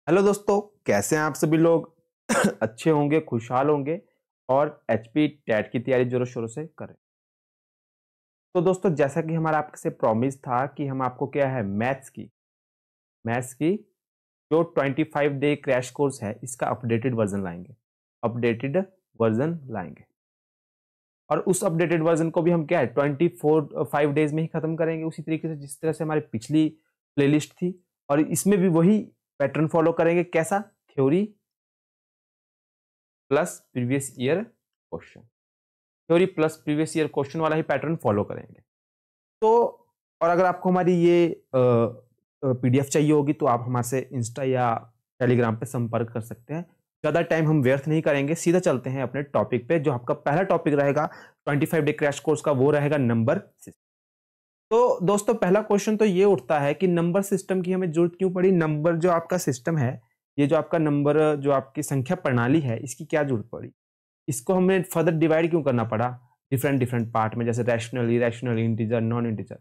Hello दोस्तों, कैसे हैं आप सभी लोग? अच्छे होंगे, खुशहाल होंगे और एचपी टेट की तैयारी जोरों शोरों से करें। तो दोस्तों, जैसा कि हमारा आपसे प्रॉमिस था कि हम आपको क्या है मैथ्स की जो 25 डे क्रैश कोर्स है इसका अपडेटेड वर्जन लाएंगे और उस अपडेटेड वर्जन को भी हम क्या है 5 डेज में ही खत्म करेंगे, उसी तरीके से जिस तरह से हमारी पिछली प्लेलिस्ट थी। और इसमें भी वही पैटर्न फॉलो करेंगे। कैसा? Theory plus previous year question, theory plus previous year question वाला ही पैटर्न फॉलो करेंगे। तो और अगर आपको हमारी ये पीडीएफ चाहिए होगी तो आप हमारे से इंस्टा या टेलीग्राम पे संपर्क कर सकते हैं। ज़्यादा टाइम हम व्यर्थ नहीं करेंगे, सीधा चलते हैं अपने टॉपिक पे। जो आपका पहला टॉपिक रहेगा 25 डे क्रैश कोर्स का, वो रहेगा नंबर सिस्टम। तो दोस्तों, पहला क्वेश्चन तो ये उठता है कि नंबर सिस्टम की हमें जरूरत क्यों पड़ी? नंबर जो आपका सिस्टम है, ये जो आपका नंबर जो आपकी संख्या प्रणाली है, इसकी क्या जरूरत पड़ी? इसको हमें फर्दर डिवाइड क्यों करना पड़ा डिफरेंट डिफरेंट पार्ट में, जैसे rational, irrational, integer, non integer?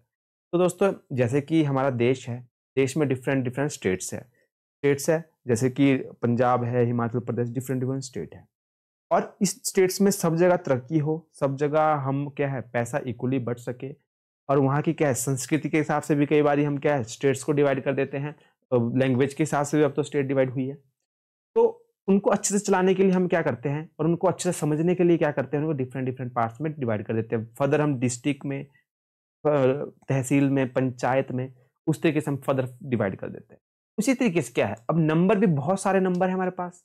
तो दोस्तों, जैसे कि हमारा देश है, देश में डिफरेंट डिफरेंट स्टेट्स है जैसे कि पंजाब है, Himachal Pradesh, different different state है। और इस स्टेट्स में सब जगह तरक्की हो, सब जगह हम क्या है पैसा इक्वली बढ़ सके। और वहाँ की क्या है संस्कृति के हिसाब से भी कई बार हम क्या है स्टेट्स को डिवाइड कर देते हैं। लैंग्वेज के हिसाब से भी अब तो स्टेट डिवाइड हुई है। तो उनको अच्छे से चलाने के लिए हम क्या करते हैं और उनको अच्छे से समझने के लिए क्या करते हैं, उनको डिफरेंट डिफरेंट पार्ट्स में डिवाइड कर देते हैं। फर्दर हम डिस्ट्रिक्ट में, तहसील में, पंचायत में, उस तरीके से हम फर्दर डिवाइड कर देते हैं। उसी तरीके से क्या है, अब नंबर भी बहुत सारे नंबर है हमारे पास।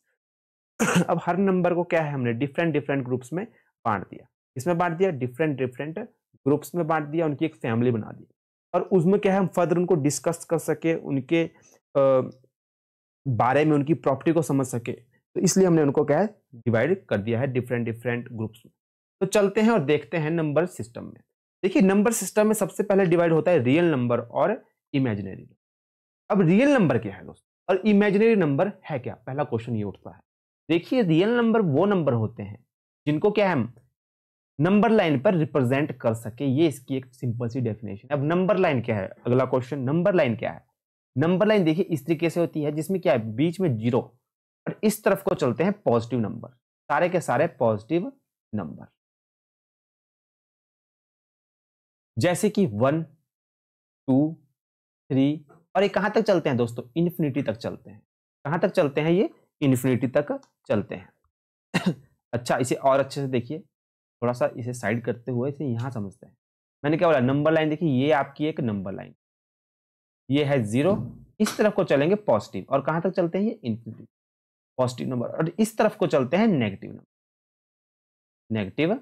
अब हर नंबर को क्या है हमने डिफरेंट डिफरेंट ग्रुप्स में बांट दिया। इसमें बांट दिया, डिफरेंट डिफरेंट ग्रुप्स में बांट दिया, उनकी एक फैमिली बना दी। और उसमें क्या है हम फर्दर उनको डिस्कस कर सके, उनके बारे में, उनकी प्रॉपर्टी को समझ सके। तो इसलिए हमने उनको क्या है डिवाइड कर दिया है डिफरेंट डिफरेंट ग्रुप्स में। तो चलते हैं और देखते हैं नंबर सिस्टम में। देखिए, नंबर सिस्टम में सबसे पहले डिवाइड होता है रियल नंबर और इमेजिनरी। अब रियल नंबर क्या है दोस्तों और इमेजिनरी नंबर है क्या? पहला क्वेश्चन ये उठता है। देखिए, रियल नंबर वो नंबर होते हैं जिनको क्या हम नंबर लाइन पर रिप्रेजेंट कर सके। ये इसकी एक सिंपल सी डेफिनेशन। अब नंबर लाइन क्या है? अगला क्वेश्चन, नंबर लाइन क्या है? नंबर लाइन देखिए इस तरीके से होती है जिसमें क्या है बीच में जीरो और इस तरफ को चलते हैं पॉजिटिव नंबर, सारे के सारे पॉजिटिव नंबर, जैसे कि 1, 2, 3। और ये कहां तक चलते हैं दोस्तों? इन्फिनिटी तक चलते हैं। कहां तक चलते हैं ये? इन्फिनिटी तक चलते हैं। अच्छा, इसे और अच्छे से देखिए, थोड़ा सा इसे साइड करते हुए इसे यहां समझते हैं। मैंने क्या बोला? नंबर लाइन देखिए, ये आपकी एक नंबर लाइन, ये है जीरो, इस तरफ को चलेंगे पॉजिटिव और कहां तक चलते हैं ये? Infinity, positive number. और इस तरफ को चलते हैं नेगेटिव नंबर, नेगेटिव।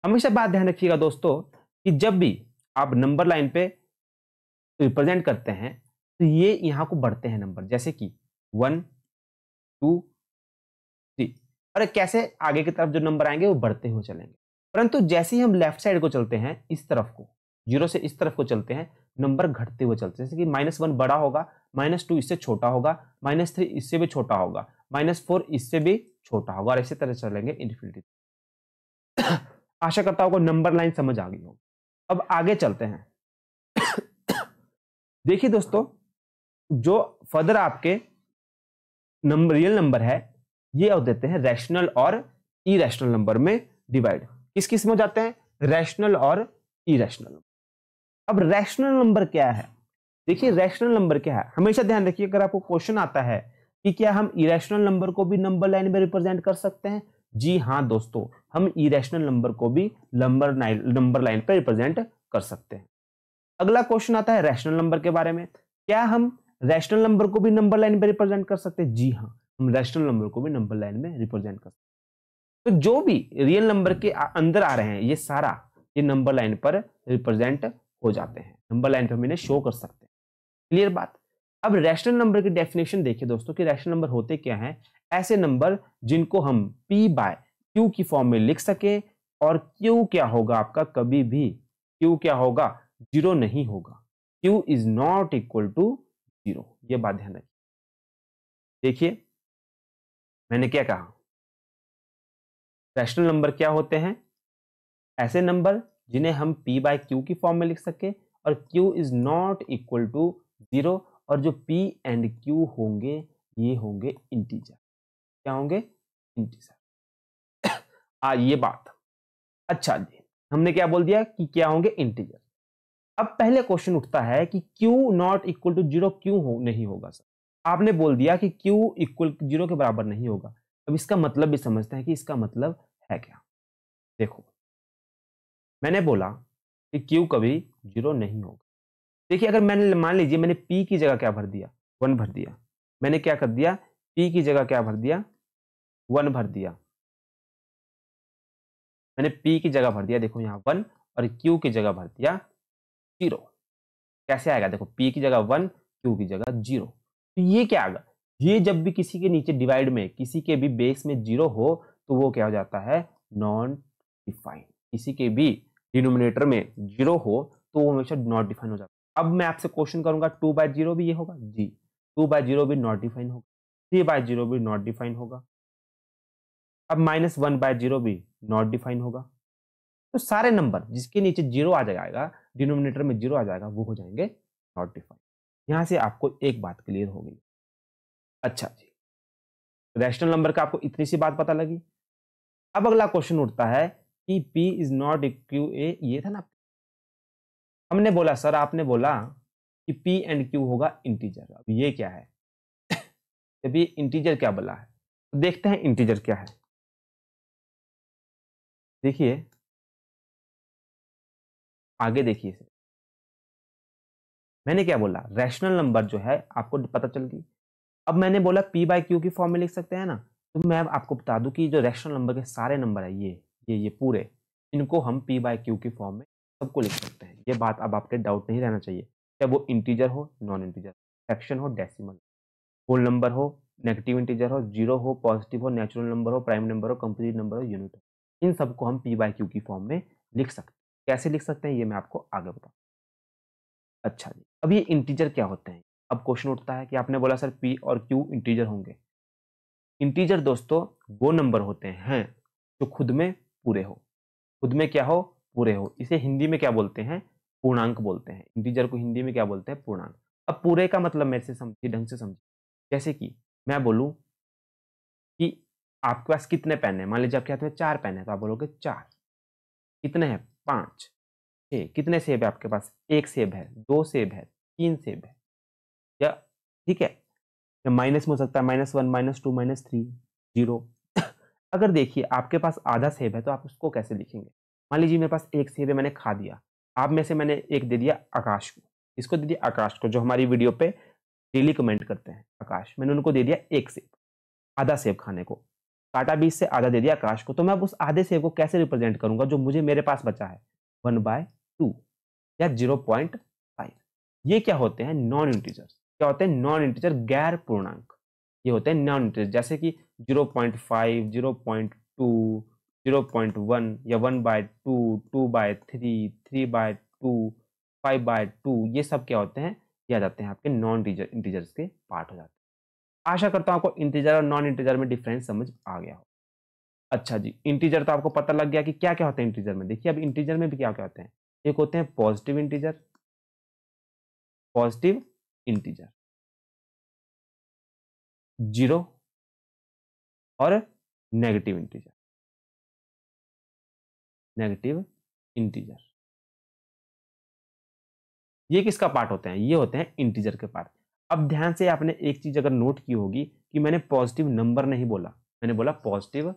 हमेशा बात ध्यान रखिएगा दोस्तों कि जब भी आप नंबर लाइन पे रिप्रेजेंट करते हैं तो ये यहां को बढ़ते हैं नंबर, जैसे कि 1, 2, 3। और कैसे आगे की तरफ जो नंबर आएंगे वो बढ़ते हुए चलेंगे। परंतु जैसे ही हम लेफ्ट साइड को चलते हैं, इस तरफ को, जीरो से इस तरफ को चलते हैं, नंबर घटते हुए चलते हैं। जैसे कि -1 बड़ा होगा, -2 इससे छोटा होगा, -3 इससे भी छोटा होगा, -4 इससे भी छोटा होगा और इसी तरह चलेंगे इन्फिनिटी। आशा करता हूं को नंबर लाइन समझ आ गई हो। अब आगे चलते हैं। देखिए दोस्तों, जो फर्दर आपके नंबर रियल नंबर है, ये हो देते हैं रैशनल और इरेशनल नंबर में डिवाइड। किस किस में हो जाते हैं? रैशनल और इरेशनल। अब रैशनल नंबर क्या है? देखिए, रैशनल नंबर क्या है, हमेशा ध्यान रखिए। अगर आपको क्वेश्चन आता है कि क्या हम इरेशनल नंबर को भी नंबर लाइन में रिप्रेजेंट कर सकते हैं? जी हाँ दोस्तों, हम इरेशनल नंबर को भी नंबर लाइन पर रिप्रेजेंट कर सकते हैं। अगला क्वेश्चन आता है रैशनल नंबर के बारे में। क्या हम रैशनल नंबर को भी नंबर लाइन में रिप्रेजेंट कर सकते हैं? जी हाँ, हम रैशनल नंबर को भी नंबर लाइन में रिप्रेजेंट कर सकते हैं। तो जो भी रियल नंबर के अंदर आ रहे हैं, ये सारा ये नंबर लाइन पर रिप्रेजेंट हो जाते हैं, नंबर लाइन पर हम इन्हें शो कर सकते हैं। क्लियर बात? अब रैशनल नंबर की डेफिनेशन देखिए दोस्तों कि रैशनल नंबर होते क्या हैं? ऐसे नंबर जिनको हम p बाय q की फॉर्म में लिख सके और q क्या होगा आपका? कभी भी q क्या होगा? जीरो नहीं होगा। q is not equal to zero, ये बात ध्यान रखिए। देखिए, मैंने क्या कहा? रैशनल नंबर क्या होते हैं? ऐसे नंबर जिन्हें हम p बाय q की फॉर्म में लिख सके और q is not equal to zero और जो P एंड Q होंगे ये होंगे इंटीजर। क्या होंगे? इंटीजर। ये बात। अच्छा जी, हमने क्या बोल दिया कि क्या होंगे? इंटीजर। अब पहले क्वेश्चन उठता है कि Q not equal to zero क्यों नहीं होगा सर? आपने बोल दिया कि Q इक्वल जीरो के बराबर नहीं होगा। अब इसका मतलब भी समझते हैं कि इसका मतलब है क्या। देखो, मैंने बोला कि Q कभी जीरो नहीं होगा। देखिए, अगर मैंने मान लीजिए मैंने P की जगह क्या भर दिया? 1 भर दिया। मैंने क्या कर दिया? P की जगह क्या भर दिया? 1 भर दिया। मैंने P की जगह भर दिया, देखो यहाँ 1, और Q की जगह भर दिया 0। कैसे आएगा? देखो, P की जगह 1, Q की जगह 0। तो ये क्या आएगा? ये जब भी किसी के नीचे डिवाइड में, किसी के भी बेस में 0 हो तो वो क्या हो जाता है? Non defined. किसी के भी डिनोमिनेटर में 0 हो तो वो हमेशा नॉट डिफाइन हो जाता है। अब मैं आपसे क्वेश्चन करूंगा 2/0 भी ये होगा जी? 2/0 भी नॉट डिफाइन होगा, 3/0 भी नॉट डिफाइन होगा। अब -1/0 भी नॉट डिफाइन होगा। तो सारे नंबर जिसके नीचे 0 आ जाएगा, डिनोमिनेटर में 0 आ जाएगा, वो हो जाएंगे नॉट डिफाइन। यहां से आपको एक बात क्लियर हो गई। अच्छा जी, रैशनल नंबर का आपको इतनी सी बात पता लगी। अब अगला क्वेश्चन उठता है कि P इज नॉट इक्वल ए, ये था ना। हमने बोला सर, आपने बोला कि P एंड Q होगा इंटीजर। अब ये क्या है? जब ये इंटीजर क्या बोला है, तो देखते हैं इंटीजर क्या है। देखिए, आगे देखिए इसे। मैंने क्या बोला? रैशनल नंबर जो है आपको पता चल गई। अब मैंने बोला P/Q की फॉर्म में लिख सकते हैं ना। तो मैं आपको बता दूं कि जो रैशनल नंबर के सारे नंबर है, ये पूरे, इनको हम P/Q की फॉर्म में सबको लिख सकते हैं। ये बात अब आपके डाउट नहीं रहना चाहिए, चाहे वो इंटीजर हो, नॉन इंटीजर, फ्रैक्शन हो, डेसिमल, होल नंबर हो, नेगेटिव इंटीजर हो, जीरो हो, पॉजिटिव हो, नेचुरल नंबर हो, प्राइम नंबर हो, कंप्लीट नंबर हो, यूनिट हो, इन सबको हम P/Q की फॉर्म में लिख सकते हैं। कैसे लिख सकते हैं ये मैं आपको आगे बताऊं। अच्छा जी, अब ये इंटीजर क्या होते हैं? अब क्वेश्चन उठता है कि आपने बोला सर P और Q इंटीजर होंगे। इंटीजर दोस्तों वो नंबर होते हैं जो खुद में पूरे हो। खुद में क्या हो? पूरे हो। इसे हिंदी में क्या बोलते हैं? पूर्णांक बोलते हैं। इंटीजर को हिंदी में क्या बोलते हैं? पूर्णांक। अब पूरे का मतलब मेरे से समझिए, ढंग से समझिए। जैसे कि मैं बोलूं कि आपके पास कितने पेन है, मान लीजिए आपके हाथ में 4 पेन है, तो आप बोलोगे 4। कितने हैं? 5, 6। कितने सेब है आपके पास? 1 सेब है, 2 सेब है, 3 सेब है, या ठीक है, या माइनस में हो सकता है -1, -2, -3, 0। अगर देखिए आपके पास आधा सेब है तो आप उसको कैसे लिखेंगे? मान लीजिए मेरे पास 1 सेब है, मैंने खा दिया। आप में से मैंने एक दे दिया आकाश को। इसको दे दिया आकाश को, जो हमारी वीडियो पे डेली कमेंट करते हैं, आकाश। मैंने उनको दे दिया 1 सेब, आधा सेब खाने को। काटा 20 से, आधा दे दिया आकाश को। तो मैं अब उस आधे सेब को कैसे रिप्रेजेंट करूंगा जो मुझे मेरे पास बचा है? 1/2 या 0.5। ये क्या होते हैं? Non integer. क्या होते हैं? नॉन इंटीजर, गैर पूर्णांक। ये होते हैं नॉन इंटीजर, जैसे कि 0.5, 0.2, 0.1 या 1/2, 2/3, 3/2, 5/2। ये सब क्या होते हैं? ये आ जाते हैं आपके नॉन इंटीजर्स के पार्ट हो जाते हैं। आशा करता हूं आपको इंटीजर और नॉन इंटीजर में डिफरेंस समझ आ गया हो। अच्छा जी, इंटीजर तो आपको पता लग गया कि क्या क्या होते हैं इंटीजर में। देखिए, अब इंटीजर में भी क्या क्या होते हैं। एक होते हैं positive integer, positive integer, zero, और नेगेटिव इंटीजर। नेगेटिव इंटीजर ये किसका पार्ट होते हैं? ये होते हैं इंटीजर के पार्ट। अब ध्यान से आपने एक चीज अगर नोट की होगी कि मैंने पॉजिटिव नंबर नहीं बोला, मैंने बोला पॉजिटिव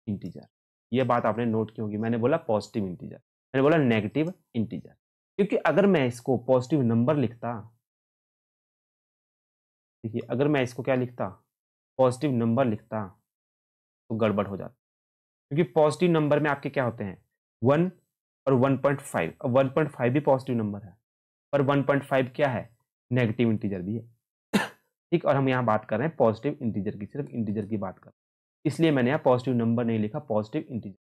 इंटीजर। ये बात आपने नोट की होगी, मैंने बोला पॉजिटिव इंटीजर, मैंने बोला नेगेटिव इंटीजर। क्योंकि अगर मैं इसको पॉजिटिव नंबर लिखता, देखिए अगर मैं इसको क्या लिखता? पॉजिटिव नंबर लिखता तो गड़बड़ हो जाता। क्योंकि पॉजिटिव नंबर में आपके क्या होते हैं? 1 और 1.5। अब 1.5 भी पॉजिटिव नंबर है, पर 1.5 क्या है? नेगेटिव इंटीजर भी है। ठीक, और हम यहाँ बात कर रहे हैं पॉजिटिव इंटीजर की, सिर्फ इंटीजर की बात कर रहे हैं। इसलिए मैंने यहाँ पॉजिटिव नंबर नहीं लिखा, पॉजिटिव इंटीजर।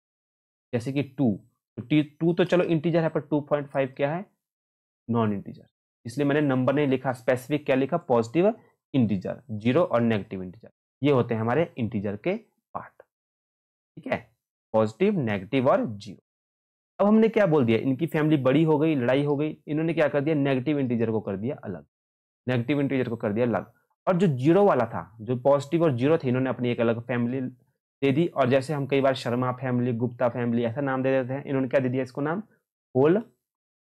जैसे कि 2, तो 2 तो चलो इंटीजर है, पर 2.5 क्या है? Non integer. इसलिए मैंने नंबर नहीं लिखा, स्पेसिफिक क्या लिखा? पॉजिटिव इंटीजर, जीरो और नेगेटिव इंटीजर। ये होते हैं हमारे इंटीजर के पार्ट। ठीक है, पॉजिटिव, नेगेटिव और जीरो। अब हमने क्या बोल दिया? इनकी फैमिली बड़ी हो गई, लड़ाई हो गई, इन्होंने क्या कर दिया? नेगेटिव इंटीजर को कर दिया अलग। नेगेटिव इंटीजर को कर दिया अलग। और जो जीरो वाला था, जो पॉजिटिव और जीरो थे, इन्होंने अपनी एक अलग फैमिली दे दी। और जैसे हम कई बार शर्मा फैमिली, गुप्ता फैमिली ऐसा नाम दे देते हैं, इन्होंने क्या दे दिया इसको नाम, होल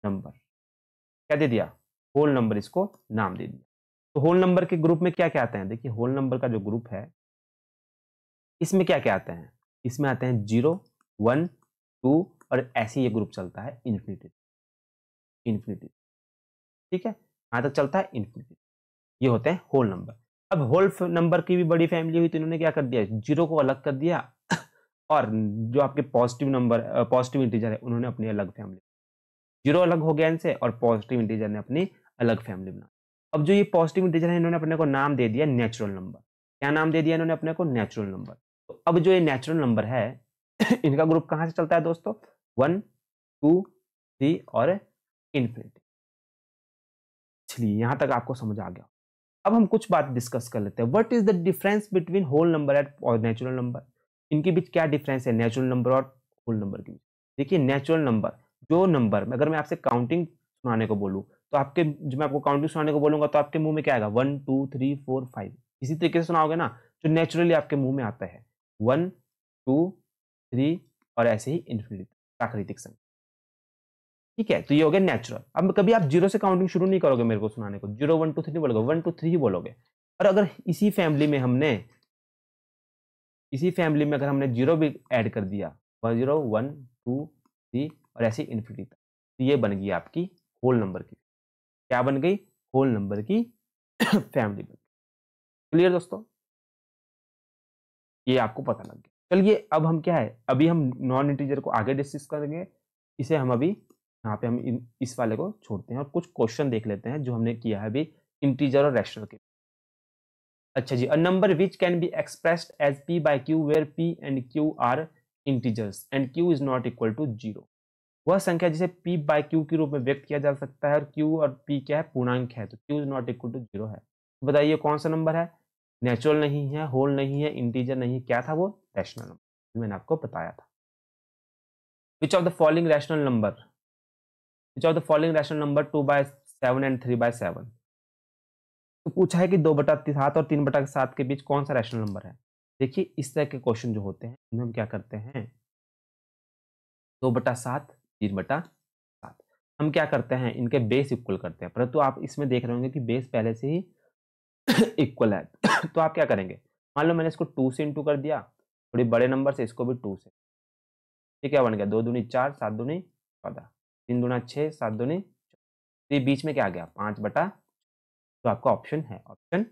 नंबर। क्या दे दिया, होल नंबर इसको नाम दे दिया। तो होल नंबर के ग्रुप में क्या क्या आते हैं, देखिए होल नंबर का जो ग्रुप है इसमें क्या क्या आते हैं, इसमें आते हैं 0, 1, 2 और ऐसे ये ग्रुप चलता है इन्फिनिटी, इन्फिनिटी। ठीक है, यहां तक चलता है इन्फिनिटी। ये होते हैं होल नंबर। अब होल नंबर की भी बड़ी फैमिली हुई तो इन्होंने क्या कर दिया, जीरो को अलग कर दिया और जो आपके पॉजिटिव नंबर, पॉजिटिव इंटीजर है, उन्होंने अपनी अलग फैमिली, जीरो अलग हो गया इनसे और पॉजिटिव इंटीजर ने अपनी अलग फैमिली बना। अब जो ये पॉजिटिव इंटीजर है, इन्होंने अपने को नाम दे दिया नेचुरल नंबर। क्या नाम दे दिया इन्होंने अपने को, नेचुरल नंबर। तो अब जो ये नेचुरल नंबर है इनका ग्रुप कहां से चलता है दोस्तों, 1, 2, 3 और इन्फिनिटी। चलिए यहां तक आपको समझ आ गया। अब हम कुछ बात डिस्कस कर लेते हैं। What is the difference between whole number and और नेचुरल नंबर, इनके बीच क्या डिफरेंस है नेचुरल नंबर और होल नंबर के बीच। देखिए नेचुरल नंबर, जो नंबर अगर मैं आपसे काउंटिंग सुनाने को बोलूं तो आपके, जो मैं आपको काउंटिंग सुनाने को बोलूंगा तो आपके मुंह में क्या आएगा, 1, 2, 3, 4, 5, इसी तरीके से सुनाओगे ना, जो नेचुरली आपके मुंह में आता है 1, 2, 3 और ऐसे ही इन्फिनिटी, प्राकृतिक संख्या। ठीक है, तो ये हो गया नेचुरल। अब कभी आप जीरो से काउंटिंग शुरू नहीं करोगे मेरे को सुनाने को, 0, 1, 2, 3 बोलोगे, 1, 2, 3 ही बोलोगे। और अगर इसी फैमिली में अगर हमने जीरो भी ऐड कर दिया, 0, 1, 2, 3 और ऐसे इन्फिनिटी तक, तो ये बन गई आपकी होल नंबर की, क्या बन गई, होल नंबर की फैमिली बन गई। क्लियर दोस्तों, ये आपको पता लग गया। चलिए अब हम क्या है, अभी हम नॉन इंटीजर को आगे डिस्कस करेंगे, इसे हम अभी यहाँ पे हम इस वाले को छोड़ते हैं और कुछ क्वेश्चन देख लेते हैं जो हमने किया है अभी इंटीजर और रैशनल के। अच्छा जी, a number which can be expressed as p by q where p and q are integers and q is not equal to 0। वह संख्या जिसे p बाय q के रूप में व्यक्त किया जा सकता है और q और p क्या है, पूर्णांक है, तो q is not equal to 0 है। तो बताइए कौन सा नंबर है, नेचुरल नहीं है, होल नहीं है, इंटीजर नहीं, क्या था वो, रैशनल नंबर, मैंने आपको बताया था। विच of the following rational number, which of the following rational number 2/7 and 3/7। तो पूछा है कि 2/7 और 3/7 के बीच कौन सा रैशनल नंबर है। देखिए इस तरह के क्वेश्चन जो होते हैं इनमें हम क्या करते हैं, 2/7, 3/7 हम क्या करते हैं, इनके बेस इक्वल करते हैं। परंतु आप इसमें देख रहे होंगे कि बेस पहले से ही इक्वल है तो आप क्या करेंगे, मान लो मैंने इसको 2 से इंटू कर दिया, थोड़ी बड़े नंबर से इसको भी 2 से, ये क्या बन गया, 2 दूनी 4, 7 दूनी 14, 3 दूना 6, 7 दूनी, तो ये बीच में क्या आ गया, 5/, तो आपका ऑप्शन है ऑप्शन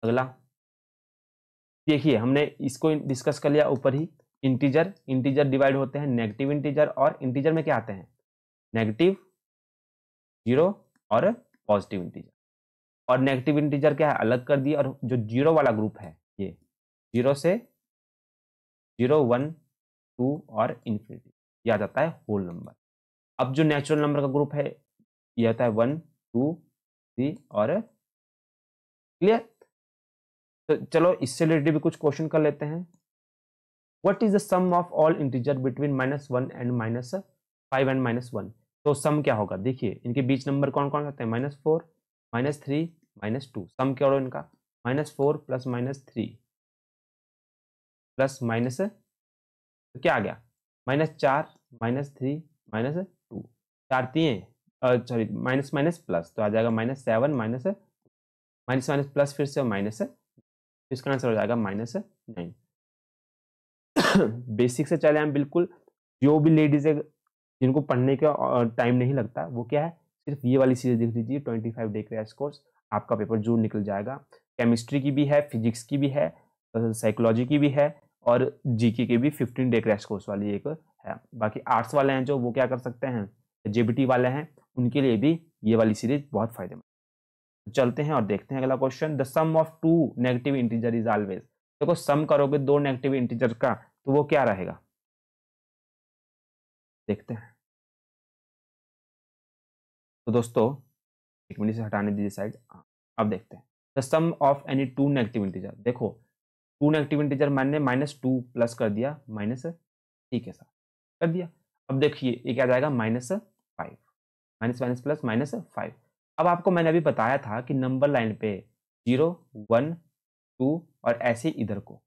अगला। देखिए हमने इसको डिस्कस कर लिया ऊपर ही, इंटीजर, इंटीजर डिवाइड होते हैं नेगेटिव इंटीजर, और इंटीजर में क्या आते हैं, नेगेटिव, जीरो और पॉजिटिव इंटीजर। और नेगेटिव इंटीजर क्या है, अलग कर दिया, और जो जीरो वाला ग्रुप है ये जीरो से 0, 1, 2 और इन्फिनिटी, ये आ जाता है होल नंबर। अब जो नेचुरल नंबर का ग्रुप है ये आता है 1, 2, 3 और, क्लियर। तो चलो इससे रिलेटेड भी कुछ क्वेश्चन कर लेते हैं। What is the sum of all integer between -1 and -5 and -1। तो सम क्या होगा, देखिए इनके बीच नंबर कौन कौन होते हैं, -4, -3, -2, सम क्या होगा इनका, -4 प्लस -3 प्लस माइनस, तो क्या आ गया, -4, -3, -2, 4 3, सॉरी माइनस माइनस प्लस, तो आ जाएगा -7 माइनस माइनस माइनस प्लस, फिर से माइनस, इसका आंसर हो जाएगा -9। बेसिक से चले हम बिल्कुल, जो भी लेडीज है जिनको पढ़ने का टाइम नहीं लगता वो क्या है, सिर्फ ये वाली सीरीज देख लीजिए, 25 डे क्रैश कोर्स, आपका पेपर जरूर निकल जाएगा। केमिस्ट्री की भी है, फिजिक्स की भी है, साइकोलॉजी की भी है, और जीके की भी 15 डे क्रैश कोर्स वाली एक है। बाकी आर्ट्स वाले हैं जो वो क्या कर सकते हैं, जेबीटी वाले हैं, उनके लिए भी ये वाली सीरीज बहुत फायदेमंद। चलते हैं और देखते हैं अगला question. The sum of two negative integer is always. देखो सम करोगे दो नेगेटिव इंटीजर का तो वो क्या रहेगा, देखते हैं। तो दोस्तों एक मिनट से हटाने दीजिए साइड, अब देखते हैं। The sum of any two negative integer, देखो टू नेगेटिव इंटीजर मैंने -2 प्लस कर दिया माइनस, ठीक है सर कर दिया। अब देखिए ये क्या जाएगा, -5, माइनस माइनस प्लस -5। अब आपको मैंने अभी बताया था कि नंबर लाइन पे 0, 1, 2 और ऐसे इधर को,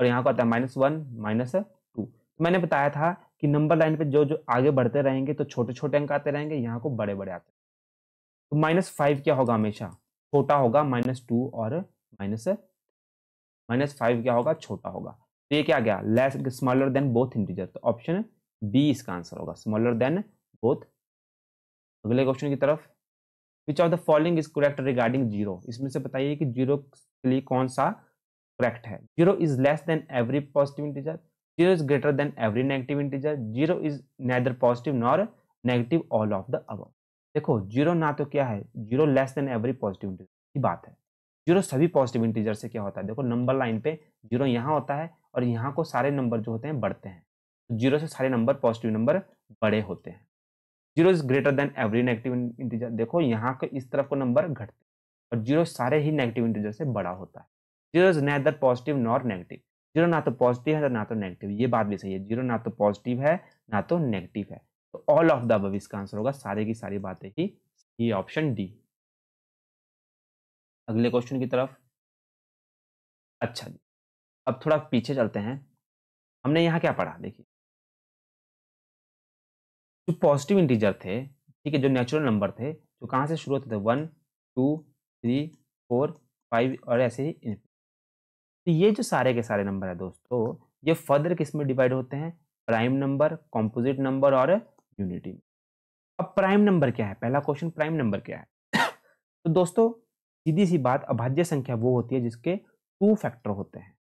और यहाँ को आता है -1, -2। मैंने बताया था कि नंबर लाइन पे जो जो आगे बढ़ते रहेंगे तो छोटे छोटे अंक आते रहेंगे, यहाँ को बड़े बड़े आते। तो -5 क्या होगा, हमेशा छोटा होगा, -2 और -5 क्या होगा, छोटा होगा। तो ये क्या गया, less smaller than both integer. तो ऑप्शन बी इसका आंसर होगा, स्मॉलर देन बोथ। अगले क्वेश्चन की तरफ, विच of the following is correct regarding zero. इसमें से बताइए कि जीरो के लिए कौन सा करेक्ट है। Zero is less than every positive integer, zero is greater than every negative integer, zero is nether positive nor negative all of the above. देखो जीरो ना तो क्या है, zero less than every positive integer की बात है। Zero सभी positive integer से क्या होता है, देखो नंबर लाइन पे जीरो यहाँ होता है और यहाँ को सारे नंबर जो होते हैं बढ़ते हैं, तो जीरो से सारे नंबर पॉजिटिव नंबर बड़े होते हैं। Zero is greater than every negative integer, देखो यहाँ के इस तरफ को नंबर घटते हैं और जीरो सारे ही नेगेटिव इंटीजर से बड़ा होता है। Zero is nether positive nor negative, zero ना तो पॉजिटिव है ना तो नेगेटिव, ये बात भी सही है, जीरो ना तो पॉजिटिव है ना तो नेगेटिव है। तो ऑल ऑफ द अबव इसका आंसर होगा, सारे की सारी बातें ही, ये ऑप्शन डी। अगले क्वेश्चन की तरफ। अच्छा जी, अब थोड़ा पीछे चलते हैं। हमने यहाँ क्या पढ़ा, देखिए जो पॉजिटिव इंटीजर थे, ठीक है, जो नेचुरल नंबर थे, जो कहाँ से शुरू होते थे, 1, 2, 3, 4, 5 और ऐसे ही infinity। तो ये जो सारे के सारे नंबर है दोस्तों, ये फर्दर किस में डिवाइड होते हैं, प्राइम नंबर, कॉम्पोजिट नंबर और यूनिटी में। अब प्राइम नंबर क्या है, पहला क्वेश्चन, प्राइम नंबर क्या है। तो दोस्तों सीधी सी बात, अभाज्य संख्या वो होती है जिसके 2 फैक्टर होते हैं,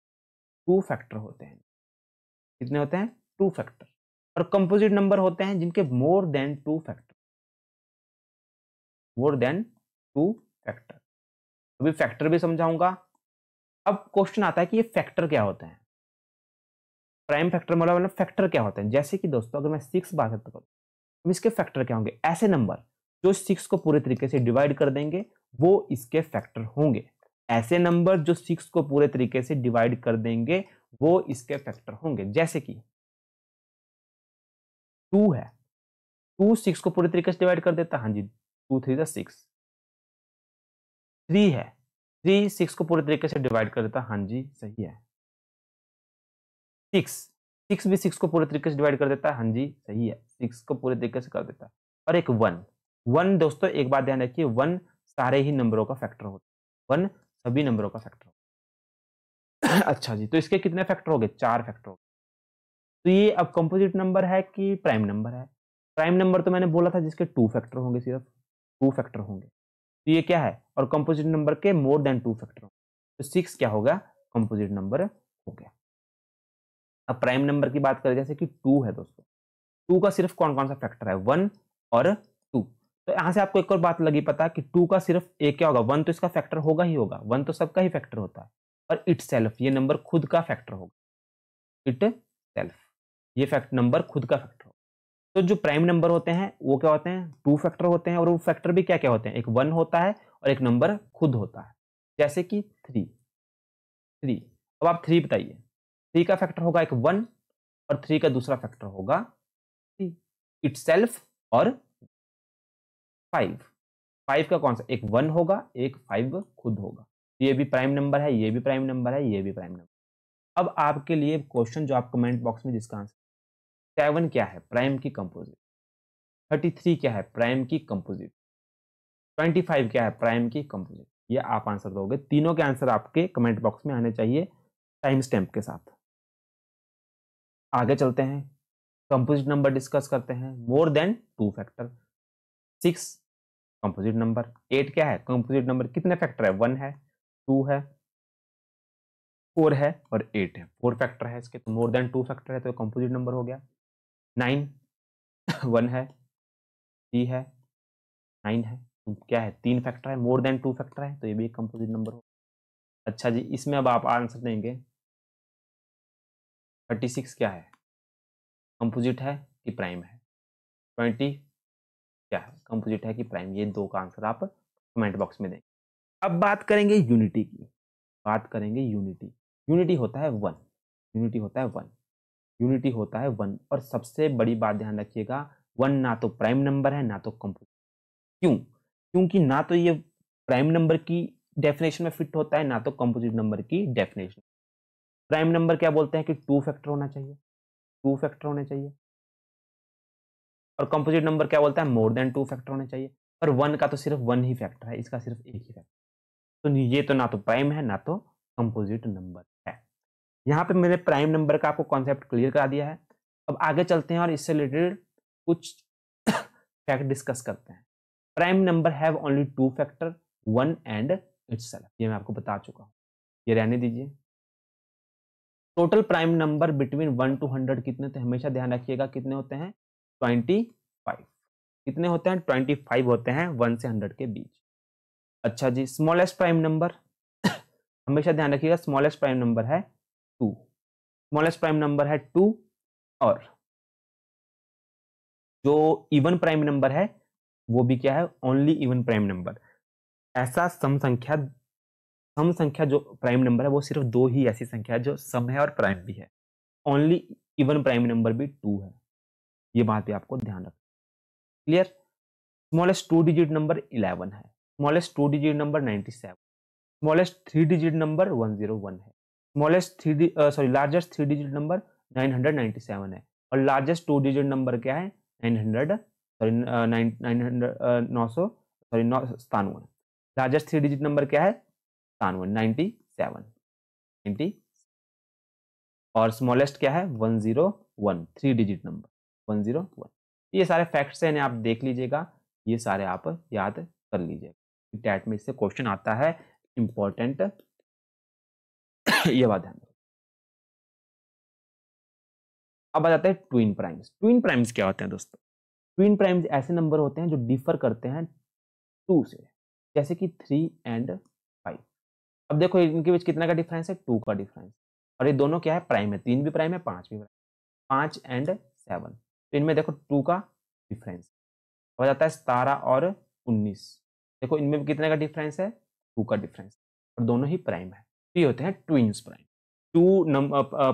2 फैक्टर होते हैं। कितने होते हैं, 2 फैक्टर। और कंपोजिट नंबर होते हैं जिनके more than 2 factor, more than 2 factor. अभी फैक्टर भी समझाऊंगा। अब क्वेश्चन आता है कि ये फैक्टर क्या होते हैं, प्राइम फैक्टर मतलब फैक्टर क्या होते हैं। जैसे कि दोस्तों अगर मैं 6 बात करूं तो इसके फैक्टर क्या होंगे, ऐसे नंबर जो 6 को पूरे तरीके से डिवाइड कर देंगे वो इसके फैक्टर होंगे। ऐसे नंबर जो 6 को पूरे तरीके से डिवाइड कर देंगे वो इसके फैक्टर होंगे। जैसे कि 2 है, 2 6 को पूरे तरीके से डिवाइड कर देता है, हाँ जी, 2 3 6। 3 है, 3 6 को पूरे तरीके से डिवाइड कर देता है, हाँ जी सही है। 6 6 भी 6 को पूरे तरीके से डिवाइड कर देता है, हाँ जी सही है, 6 को पूरे तरीके से कर देता है। और एक 1, 1 दोस्तों एक बात ध्यान रखिए, 1 सारे ही नंबरों का फैक्टर होता है, 1 सभी नंबरों का फैक्टर होता है। अच्छा जी, तो इसके कितने फैक्टर हो गए, 4 फैक्टर हो गए। तो ये अब कंपोजिट नंबर है कि प्राइम नंबर है। प्राइम नंबर तो मैंने बोला था जिसके 2 फैक्टर होंगे, सिर्फ 2 फैक्टर होंगे। तो ये क्या है, और कंपोजिट नंबर के मोर देन 2 फैक्टर होंगे, तो 6 क्या होगा, कंपोजिट नंबर हो गया। अब प्राइम नंबर की बात करें, जैसे कि 2 है दोस्तों, 2 का सिर्फ कौन कौन सा फैक्टर है, 1 और 2। तो यहां से आपको एक और बात लगी पता कि 2 का सिर्फ एक क्या होगा, 1 तो इसका फैक्टर होगा ही होगा, 1 तो सबका ही फैक्टर होता है। और इट सेल्फ, ये नंबर खुद का फैक्टर होगा, इट सेल्फ, ये फैक्ट नंबर खुद का फैक्टर होगा। तो जो प्राइम नंबर होते हैं वो क्या होते हैं, 2 फैक्टर होते हैं, और वो फैक्टर भी क्या क्या होते हैं, एक 1 होता है और एक नंबर खुद होता है। जैसे कि 3, 3। अब आप 3 बताइए, 3 का फैक्टर होगा एक 1 और 3 का दूसरा फैक्टर होगा 3, इटसेल्फ और 5। 5 का कौन सा, एक 1 होगा एक 5 खुद होगा। ये भी प्राइम नंबर है, ये भी प्राइम नंबर है, ये भी प्राइम नंबर। अब आपके लिए क्वेश्चन जो आप कमेंट बॉक्स में जिसका आंसर, 7 क्या है प्राइम की कंपोजिट, 33 क्या है प्राइम की कंपोजिट, 25 क्या है प्राइम की कंपोजिट, ये आप आंसर दोगे। तीनों के आंसर आपके कमेंट बॉक्स में आने चाहिए टाइम स्टैम्प के साथ। आगे चलते हैं, कंपोजिट नंबर डिस्कस करते हैं। More than 2 factor, 6 composite number, 8 क्या है कंपोजिट नंबर, कितने फैक्टर है, 1 है, 2 है, 4 है और 8 है, 4 फैक्टर है इसके, तो मोर देन 2 फैक्टर है तो कंपोजिट नंबर हो गया। 9 1 है, 3 है, 9 है, तो क्या है 3 फैक्टर है, मोर देन 2 फैक्टर है तो ये भी एक कंपोजिट नंबर हो। अच्छा जी, इसमें अब आप आंसर देंगे 36 क्या है, कंपोजिट है कि प्राइम है, 20 क्या है, कंपोजिट है कि प्राइम, ये दो का आंसर आप कमेंट बॉक्स में देंगे। अब बात करेंगे यूनिटी की, बात करेंगे यूनिटी। यूनिटी होता है 1, यूनिटी होता है 1, यूनिटी होता है 1। और सबसे बड़ी बात ध्यान रखिएगा, 1 ना तो प्राइम नंबर है ना तो कंपोजिट। क्यों, क्योंकि ना तो ये प्राइम नंबर की डेफिनेशन में फिट होता है, ना तो कंपोजिट नंबर की डेफिनेशन। प्राइम नंबर क्या बोलते हैं कि 2 फैक्टर होना चाहिए, 2 फैक्टर होने चाहिए, और कंपोजिट नंबर क्या बोलता है मोर देन 2 फैक्टर होने चाहिए। पर 1 का तो सिर्फ 1 ही फैक्टर है, इसका सिर्फ एक ही फैक्टर, तो ये तो ना तो प्राइम है ना तो कंपोजिट नंबर है। यहाँ पे मैंने प्राइम नंबर का आपको कॉन्सेप्ट क्लियर करा दिया है। अब आगे चलते हैं और इससे रिलेटेड कुछ फैक्ट डिस्कस करते हैं। Prime number have only 2 factor, 1 and itself, ये मैं आपको बता चुका हूँ, ये रहने दीजिए। Total prime number between 1 to 100 कितने थे, हमेशा ध्यान रखिएगा कितने होते हैं, 25। कितने होते हैं, 25 होते हैं 1 से 100 के बीच। अच्छा जी, स्मॉलेस्ट प्राइम नंबर हमेशा ध्यान रखिएगा, स्मॉलेस्ट प्राइम नंबर है 2, स्मॉलेस्ट प्राइम नंबर है 2, और जो इवन प्राइम नंबर है वो भी क्या है, ओनली इवन प्राइम नंबर। ऐसा सम संख्या जो प्राइम नंबर है वो सिर्फ 2 ही ऐसी संख्या है जो सम है और प्राइम भी है, ओनली इवन प्राइम नंबर भी 2 है, ये बात भी आपको ध्यान रखना। क्लियर। स्मॉलेस्ट 2 डिजिट नंबर 11 है, smallest 2 digit number 97, smallest 3 digit number 101 है, स्मॉलेस्ट लार्जेस्ट 3 डिजिट नंबर 997 है, और लार्जेस्ट 2 डिजिट नंबर क्या है, 900 सॉरी 97, लार्जेस्ट 3 डिजिट नंबर क्या है, 97, 90, और स्मॉलेस्ट क्या है 101, 3 डिजिट नंबर 101। ये सारे फैक्ट्स हैं, आप देख लीजिएगा, ये सारे आप याद कर लीजिएगा, टैट में इससे क्वेश्चन आता है इंपॉर्टेंट ये बात ध्यान रखो। अब आ जाते हैं ट्विन प्राइम्स। ट्विन प्राइम्स क्या होते हैं दोस्तों, ट्विन प्राइम्स ऐसे नंबर होते हैं जो डिफर करते हैं 2 से, जैसे कि 3 एंड 5। अब देखो इनके बीच कितना का डिफरेंस है, 2 का डिफरेंस, और ये दोनों क्या है, प्राइम है, 3 भी प्राइम है, 5 भी प्राइम, 5 एंड 7, तो इनमें देखो 2 का डिफरेंस हो जाता है 17 और 19। देखो इनमें भी कितने का डिफरेंस है, 2 का डिफरेंस, और दोनों ही प्राइम है, तो ये होते हैं twins prime. Two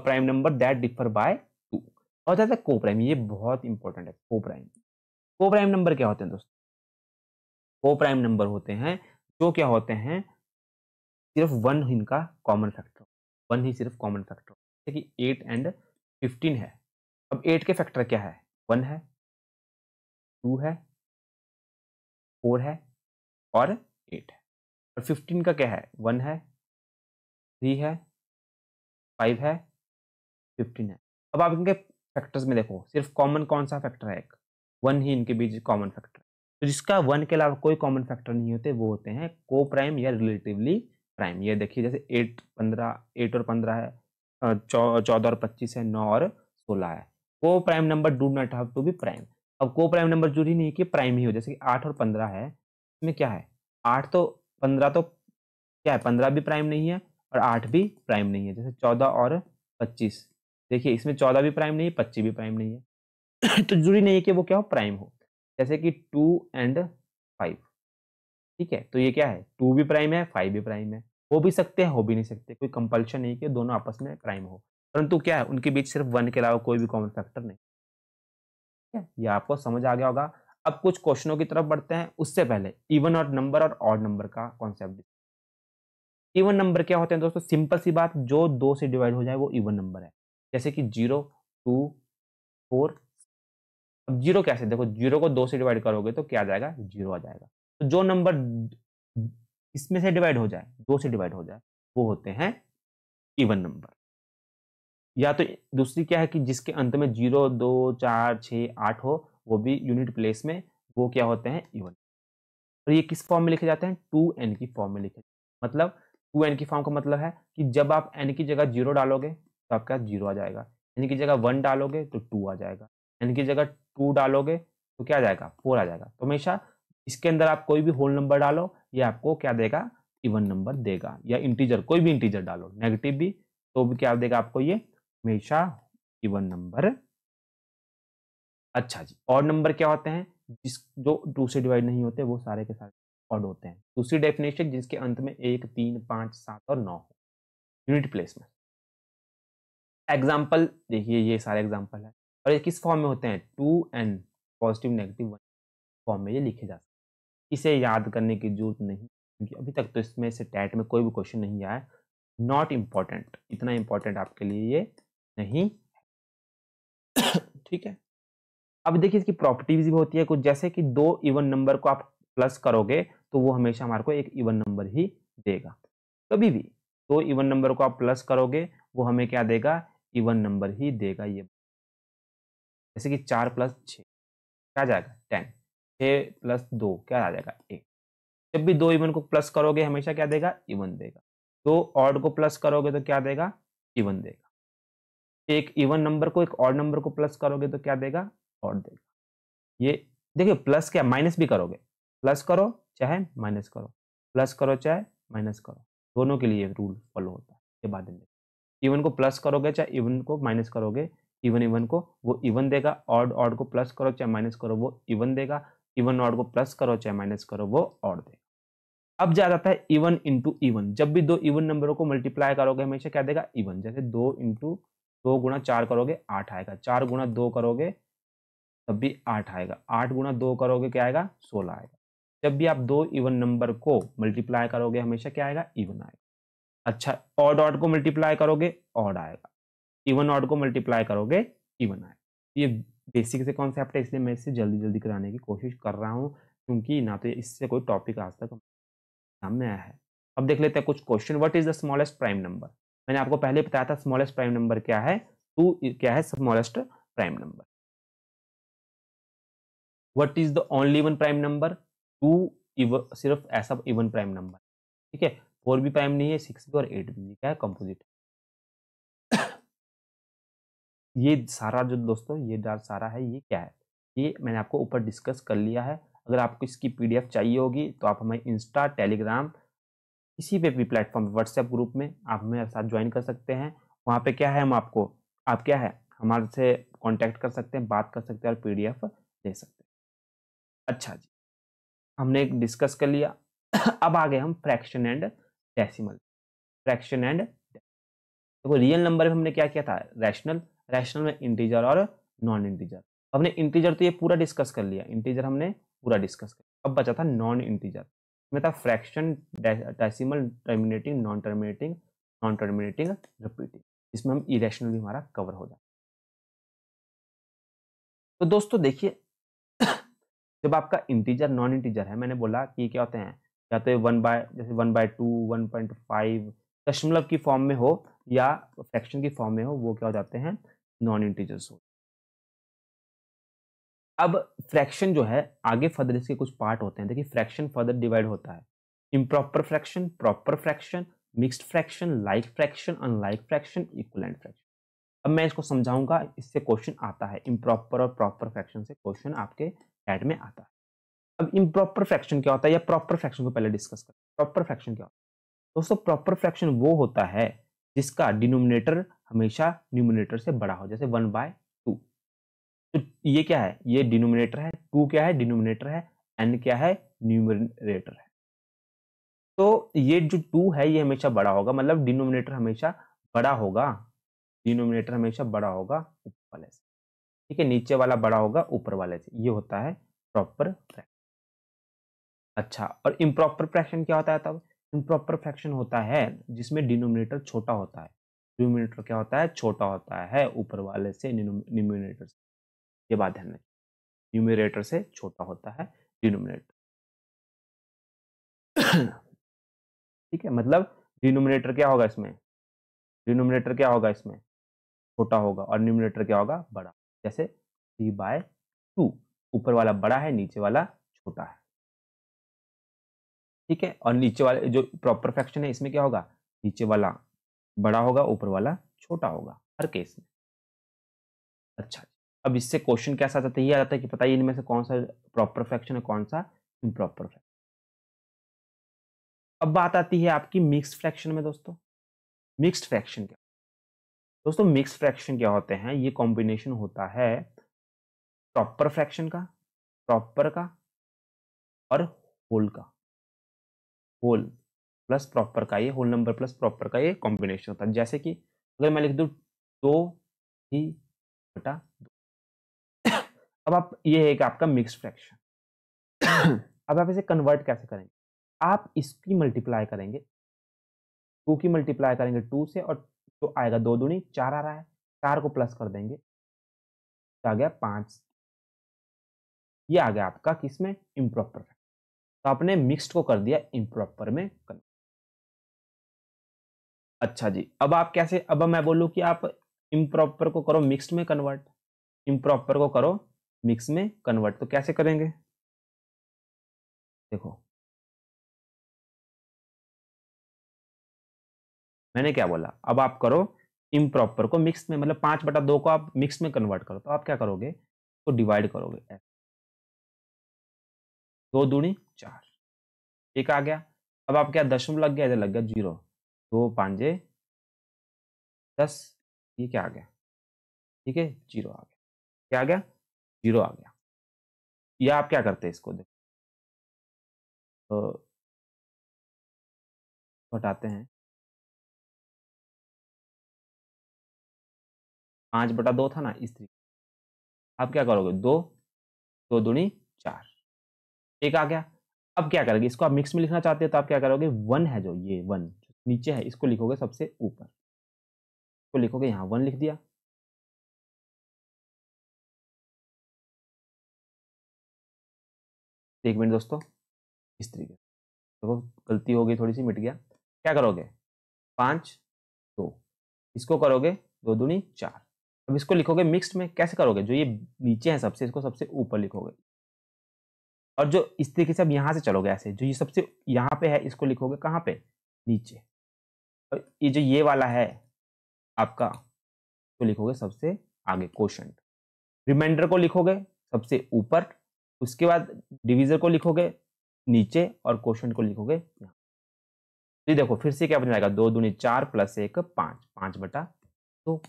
prime number that differ by 2 हो जाता है को प्राइम, ये बहुत इंपॉर्टेंट है को प्राइम। को प्राइम नंबर क्या होते हैं दोस्तों, को प्राइम नंबर होते हैं जो क्या होते हैं, सिर्फ 1 इनका कॉमन फैक्टर, 1 ही सिर्फ कॉमन फैक्टर, जैसे कि 8 एंड 15 है। अब 8 के फैक्टर क्या है, 1 है, 2 है, 4 है और 8 है, और 15 का क्या है, 1 है, 3 है, 5 है, 15 है। अब आप इनके फैक्टर्स में देखो, सिर्फ कॉमन कौन सा फैक्टर है, एक 1 ही इनके बीच कॉमन फैक्टर है, तो जिसका 1 के अलावा कोई कॉमन फैक्टर नहीं होते वो होते हैं को प्राइम या रिलेटिवली प्राइम। ये देखिए जैसे 8 और 15 है, 14 और 25 है, 9 और 16 है। Co prime number do not have to be prime. अब को प्राइम नंबर जरूरी नहीं कि प्राइम ही हो, जैसे कि 8 और 15 है, इसमें क्या है, 8 तो 15 तो क्या है, 15 भी प्राइम नहीं है और 8 भी प्राइम नहीं है। जैसे 14 और 25, देखिए इसमें 14 भी प्राइम नहीं है, 25 भी प्राइम नहीं है तो जरूरी नहीं है कि वो क्या हो, प्राइम हो। जैसे कि 2 एंड 5, ठीक है, तो ये क्या है, 2 भी प्राइम है, 5 भी प्राइम है, हो भी सकते हैं हो भी नहीं सकते, कोई कंपल्शन नहीं कि दोनों आपस में प्राइम हो, परंतु क्या है उनके बीच सिर्फ 1 के अलावा कोई भी कॉमन फैक्टर नहीं है। ये आपको समझ आ गया होगा। अब कुछ क्वेश्चनों की तरफ बढ़ते हैं, उससे पहले इवन और नंबर और ऑड नंबर का कॉन्सेप्ट। इवन नंबर क्या होते हैं दोस्तों, सिंपल सी बात, जो 2 से डिवाइड हो जाए वो इवन नंबर है, जैसे कि 0, 2, 4। अब 0 कैसे, देखो 0 को 2 से डिवाइड करोगे तो क्या आ जाएगा, 0 आ जाएगा। तो जो नंबर इसमें से डिवाइड हो जाए, 2 से डिवाइड हो जाए, वो होते हैं इवन नंबर। या तो दूसरी क्या है कि जिसके अंत में 0, 2, 4, 6, 8 हो, वो भी यूनिट प्लेस में, वो क्या होते हैं, इवन। और ये किस फॉर्म में लिखे जाते हैं, 2n की फॉर्म में लिखे, मतलब 2n की फॉर्म का मतलब है कि जब आप n की जगह 0 डालोगे तो आपका 0 आ जाएगा, n की जगह 1 डालोगे तो 2 आ जाएगा, n की जगह 2 डालोगे तो क्या आ जाएगा, 4 आ जाएगा। तो हमेशा इसके अंदर आप कोई भी होल नंबर डालो, ये आपको क्या देगा, इवन नंबर देगा, या इंटीजर, कोई भी इंटीजर डालो, नेगेटिव भी, तो भी क्या देगा आपको, ये हमेशा इवन नंबर। अच्छा जी, ऑड नंबर क्या होते हैं, जो 2 से डिवाइड नहीं होते वो सारे के सारे ऑड होते हैं। दूसरी डेफिनेशन, जिसके अंत में 1, 3, 5, 7 और 9 हो, यूनिट प्लेस में। एग्जाम्पल देखिए, ये सारे एग्जाम्पल है, और ये किस फॉर्म में होते हैं, 2n पॉजिटिव नेगेटिव 1 फॉर्म में ये लिखे जा सकते हैं। इसे याद करने की जरूरत नहीं, क्योंकि अभी तक तो इसमें से टैट में कोई भी क्वेश्चन नहीं आया। नॉट इम्पॉर्टेंट, इतना इम्पॉर्टेंट आपके लिए ये नहीं। ठीक है, अब देखिए इसकी प्रॉपर्टीज भी होती है कुछ, जैसे कि दो इवन नंबर को आप प्लस करोगे तो वो हमेशा हमारे को एक इवन नंबर ही देगा। कभी भी दो इवन नंबर को आप प्लस करोगे वो हमें क्या देगा, इवन नंबर ही देगा। ये जैसे कि 4 + 6 क्या आ जाएगा 10, 6 + 2 क्या आ जाएगा 8। जब भी दो इवन को प्लस करोगे हमेशा क्या देगा, इवन देगा। दो ऑड को प्लस करोगे तो क्या देगा, इवन देगा। एक इवन नंबर को एक ऑड नंबर को प्लस करोगे तो क्या देगा, ऑड देगा। ये देखिए प्लस क्या, माइनस भी करोगे, प्लस करो चाहे माइनस करो, प्लस करो चाहे माइनस करो, दोनों के लिए रूल फॉलो होता है। ये बात नहीं, इवन को प्लस करोगे चाहे इवन को माइनस करोगे, इवन इवन को वो इवन देगा, ऑड ऑड को प्लस करो चाहे माइनस करो वो इवन देगा, इवन ऑड को प्लस करो चाहे माइनस करो वो ऑड देगा। अब जा जाता है इवन इंटू इवन, जब भी दो इवन नंबरों को मल्टीप्लाई करोगे हमेशा क्या देगा, इवन। जैसे 2 इंटू 2 गुणा 4 करोगे 8 आएगा, 4 गुणा 2 करोगे तब भी 8 आएगा, 8 गुणा 2 करोगे क्या आएगा, 16 आएगा। जब भी आप दो इवन नंबर को मल्टीप्लाई करोगे हमेशा क्या आएगा, इवन आएगा। अच्छा, ऑड ऑड को मल्टीप्लाई करोगे ऑड आएगा, इवन ऑड को मल्टीप्लाई करोगे इवन आएगा। ये बेसिक से कॉन्सेप्ट है, इसलिए मैं इसे जल्दी जल्दी कराने की कोशिश कर रहा हूँ, क्योंकि ना तो इससे कोई टॉपिक आज तक सामने आया है। अब देख लेते हैं कुछ question. What is the smallest prime number. मैंने आपको पहले बताया था स्मॉलेस्ट प्राइम नंबर क्या है, 2 क्या है smallest prime number. What is the only one prime number, 2 सिर्फ ऐसा इवन प्राइम नंबर। ठीक है, 4 भी प्राइम नहीं है, 6 भी और 8 भी, क्या है कंपोजिट। ये सारा जो दोस्तों ये सारा है ये क्या है, ये मैंने आपको ऊपर डिस्कस कर लिया है। अगर आपको इसकी पीडीएफ चाहिए होगी तो आप हमें इंस्टा, टेलीग्राम, किसी पे भी प्लेटफॉर्म, व्हाट्सएप ग्रुप में आप मेरे साथ ज्वाइन कर सकते हैं। वहाँ पे क्या है, हम आपको आप क्या है हमारे से कांटेक्ट कर सकते हैं, बात कर सकते हैं और पीडीएफ ले सकते हैं। अच्छा जी, हमने एक डिस्कस कर लिया। अब आ गए हम fraction and decimal. Fraction and देखो रियल नंबर में हमने क्या किया था, रैशनल, रैशनल में इंटीजर और नॉन इंटीजर। हमने इंटीजर तो ये पूरा डिस्कस कर लिया, इंटीजर हमने पूरा डिस्कस कर लिया। अब बचा था नॉन इंटीजर, में था fraction, decimal, terminating, non terminating, repeating. इसमें हम इरेशनल भी हमारा कवर हो जाता। तो दोस्तों देखिए, जब आपका इंटीजर नॉन इंटीजर है, मैंने बोला कि क्या होते हैं, या तो 1/2, 1.5 दशमलव की फॉर्म में हो या फ्रैक्शन की फॉर्म में हो, वो क्या हो जाते हैं, नॉन इंटीजर्स हो। अब फ्रैक्शन जो है आगे फर्दर इसके कुछ पार्ट होते हैं। देखिए फ्रैक्शन फर्दर डिवाइड होता है, improper fraction, proper fraction, mixed fraction, like fraction, unlike fraction, equivalent fraction. अब मैं इसको समझाऊंगा, इससे क्वेश्चन आता है, इम्प्रॉपर और प्रॉपर फ्रैक्शन से क्वेश्चन आपके टैट में आता है। अब इम्प्रॉपर फ्रैक्शन क्या होता है या प्रॉपर फ्रैक्शन को पहले डिस्कस करें। प्रॉपर फ्रैक्शन क्या होता है दोस्तों, प्रॉपर फ्रैक्शन वो होता है जिसका डिनोमिनेटर हमेशा न्यूमरेटर से बड़ा हो, जैसे 1/2। तो ये क्या है, ये डिनोमिनेटर है, 2 क्या है, डिनोमिनेटर है, n क्या है, न्यूमरेटर है। तो ये जो 2 है ये हमेशा बड़ा होगा, मतलब डिनोमिनेटर हमेशा बड़ा होगा, डिनोमिनेटर हमेशा बड़ा होगा ऊपर वाले से। ठीक है, नीचे वाला बड़ा होगा ऊपर वाले से, ये होता है प्रॉपर फ्रैक्शन। अच्छा, और इम्प्रॉपर फ्रैक्शन क्या होता है तब, इम्प्रॉपर फ्रैक्शन होता है जिसमें डिनोमिनेटर छोटा होता है। डिनोमिनेटर क्या होता है, छोटा होता है ऊपर वाले से, न्यूमरेटर से। ये बात ध्यान रखिए, न्यूमरेटर से छोटा होता है डिनोमिनेटर। ठीक है, मतलब डिनोमिनेटर क्या होगा इसमें, डिनोमिनेटर क्या होगा इसमें, छोटा होगा, और न्यूमरेटर क्या होगा, बड़ा। जैसे 3/2, ऊपर वाला बड़ा है, नीचे वाला छोटा है। ठीक है, और नीचे वाले जो प्रॉपर फ्रैक्शन है इसमें क्या होगा, नीचे वाला बड़ा होगा, ऊपर वाला छोटा होगा हर केस में। अच्छा, अब इससे क्वेश्चन कैसा आता है, ये आता है कि बताइए इनमें से कौन सा प्रॉपर फ्रैक्शन है, कौन सा इम्प्रॉपर फ्रैक्शन। अब बात आती है आपकी मिक्स्ड फ्रैक्शन में दोस्तों। मिक्स्ड फ्रैक्शन क्या दोस्तों, मिक्स्ड फ्रैक्शन क्या होते हैं, ये कॉम्बिनेशन होता है प्रॉपर फ्रैक्शन का, प्रॉपर का और होल का। होल प्लस प्रॉपर का, ये होल नंबर प्लस प्रॉपर का ये कॉम्बिनेशन होता है। जैसे कि अगर मैं लिख दूं 2/2। अब आप ये है कि आपका मिक्स्ड फ्रैक्शन। अब आप इसे कन्वर्ट कैसे करेंगे? आप इसकी मल्टीप्लाई करेंगे, 2 की मल्टीप्लाई करेंगे 2 से, और तो आएगा 2 दूनी 4 आ रहा है, 4 को प्लस कर देंगे, तो आ गया 5। ये आ गया आपका किसमें? इम्प्रॉपर। तो आपने मिक्स्ड को कर दिया इम्प्रॉपर में कन्वर्ट। अच्छा जी, अब आप कैसे, अब मैं बोलूं कि आप इम्प्रॉपर को करो मिक्स्ड में कन्वर्ट, इम्प्रॉपर को करो मिक्स में कन्वर्ट, तो कैसे करेंगे? देखो मैंने क्या बोला, अब आप करो इम्प्रॉपर को मिक्स में, मतलब 5/2 को आप मिक्स में कन्वर्ट करो, तो आप क्या करोगे? तो डिवाइड करोगे, 2 दूनी 4, एक आ गया। अब आप क्या, दशमलव लग गया, इधर लग गया 0, 2 5 10, ये क्या आ गया? ठीक है, 0 आ गया। क्या आ गया? 0 आ गया। या आप क्या करते हैं, इसको देखो, तो घटाते हैं, 5/2 था ना, इस तरीके। आप क्या करोगे? 2, 2 दूनी 4, एक आ गया। अब क्या करोगे, इसको आप मिक्स में लिखना चाहते हो, तो आप क्या करोगे? 1 है जो, ये 1 नीचे है, इसको लिखोगे सबसे ऊपर, इसको लिखोगे यहाँ, 1 लिख दिया। एक मिनट दोस्तों, इस तरीके से देखो, गलती हो गई थोड़ी सी, मिट गया। क्या करोगे? 5 2, इसको करोगे 2 दूनी 4। अब इसको लिखोगे मिक्स्ड में, कैसे करोगे? जो ये नीचे है सबसे, इसको सबसे ऊपर लिखोगे, और जो इस तरीके से अब यहाँ से चलोगे ऐसे, जो ये सबसे यहाँ पे है, इसको लिखोगे कहाँ पे? नीचे। और ये जो ये वाला है आपका, तो लिखोगे सबसे आगे, क्वोशंट। रिमाइंडर को लिखोगे सबसे ऊपर, उसके बाद डिवीजर को लिखोगे नीचे, और क्वोशंट को लिखोगे यहाँ। तो देखो फिर से क्या बन जाएगा, 2 दूनी 4 प्लस 1 5, 5/2।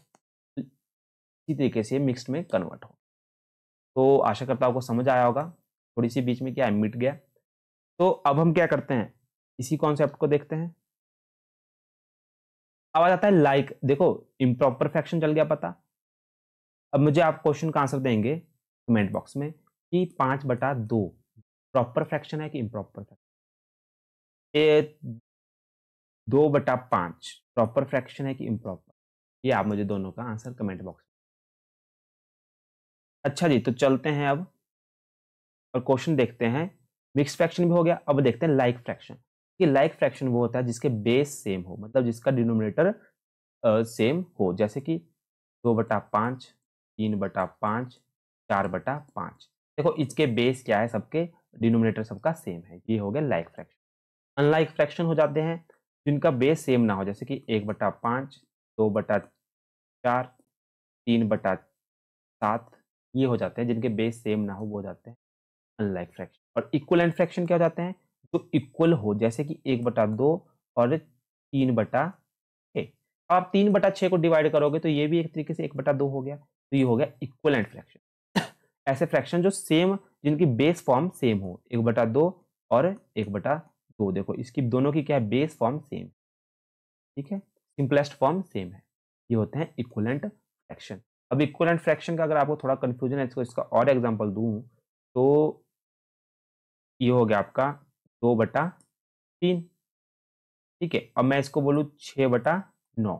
इसी तरीके से मिक्स्ड में कन्वर्ट हो। तो आशा करता हूँ आपको समझ आया होगा, थोड़ी सी बीच में क्या है, मिट गया। तो अब हम क्या करते हैं, इसी कॉन्सेप्ट को देखते हैं। अब आ जाता है लाइक, देखो इम्प्रॉपर फ्रैक्शन चल गया पता। अब मुझे आप क्वेश्चन का आंसर देंगे कमेंट बॉक्स में कि 5/2 प्रॉपर फ्रैक्शन है कि इम्प्रॉपर फ्रैक्शन, ये 2/5 प्रॉपर फ्रैक्शन है कि इम्प्रॉपर, ये आप मुझे दोनों का आंसर कमेंट बॉक्स में। अच्छा जी, तो चलते हैं अब और क्वेश्चन देखते हैं। मिक्स फ्रैक्शन भी हो गया, अब देखते हैं लाइक फ्रैक्शन। ये लाइक फ्रैक्शन वो होता है जिसके बेस सेम हो, मतलब जिसका डिनोमिनेटर सेम हो, जैसे कि 2/5, 3/5, 4/5। देखो इसके बेस क्या है, सबके डिनोमिनेटर सबका सेम है, ये हो गया लाइक फ्रैक्शन। अनलाइक फ्रैक्शन हो जाते हैं जिनका बेस सेम ना हो, जैसे कि 1/5, 2/4, 3/7, ये हो जाते हैं जिनके बेस सेम ना हो, वो हो जाते हैं अनलाइक फ्रैक्शन। और इक्वलेंट फ्रैक्शन क्या हो जाते हैं, जो इक्वल हो, जैसे कि 1/2 और 3/6। आप 3/6 को डिवाइड करोगे तो ये भी एक तरीके से 1/2 हो गया, तो ये हो गया इक्वलेंट फ्रैक्शन। ऐसे फ्रैक्शन जो सेम, जिनकी बेस फॉर्म सेम हो, 1/2 और 1/2, देखो इसकी दोनों की क्या है, बेस फॉर्म सेम, ठीक है, सिंपलेस्ट फॉर्म सेम है, ये होते हैं इक्वलेंट फ्रैक्शन। अब इक्वलेंट फ्रैक्शन का अगर आपको थोड़ा कंफ्यूजन है, इसको इसका और एग्जांपल दूं, तो ये हो गया आपका 2/3, ठीक है। अब मैं इसको बोलूँ 6/9,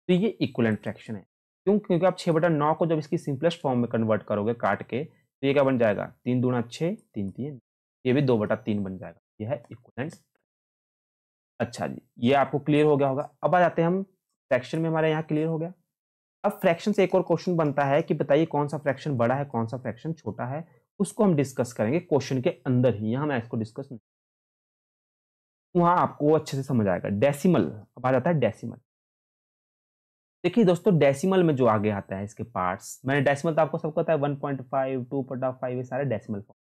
तो ये इक्वलेंट फ्रैक्शन है। क्यों? क्योंकि आप 6/9 को जब इसकी सिंपलेस्ट फॉर्म में कन्वर्ट करोगे काट के, तो ये क्या बन जाएगा, 3 दूना 6, 3 3, ये भी 2/3 बन जाएगा, ये है इक्वलेंट। अच्छा जी, ये आपको क्लियर हो गया होगा। अब आ जाते हैं हम फ्रैक्शन में, हमारे यहाँ क्लियर हो गया। अब फ्रैक्शन से एक और क्वेश्चन बनता है कि बताइए कौन सा फ्रैक्शन बड़ा है, कौन सा फ्रैक्शन छोटा है। उसको हम डिस्कस करेंगे क्वेश्चन के अंदर ही, यहाँ मैं इसको डिस्कस नहीं, वहां आपको अच्छे से समझ आएगा। डेसिमल, अब आ जाता है डेसिमल। देखिए दोस्तों, डेसिमल में जो आगे आता है इसके पार्ट्स, मैंने डेसिमल तो आपको सबको पता है, 1.5, 2/5, ये सारे डेसिमल फॉर्म।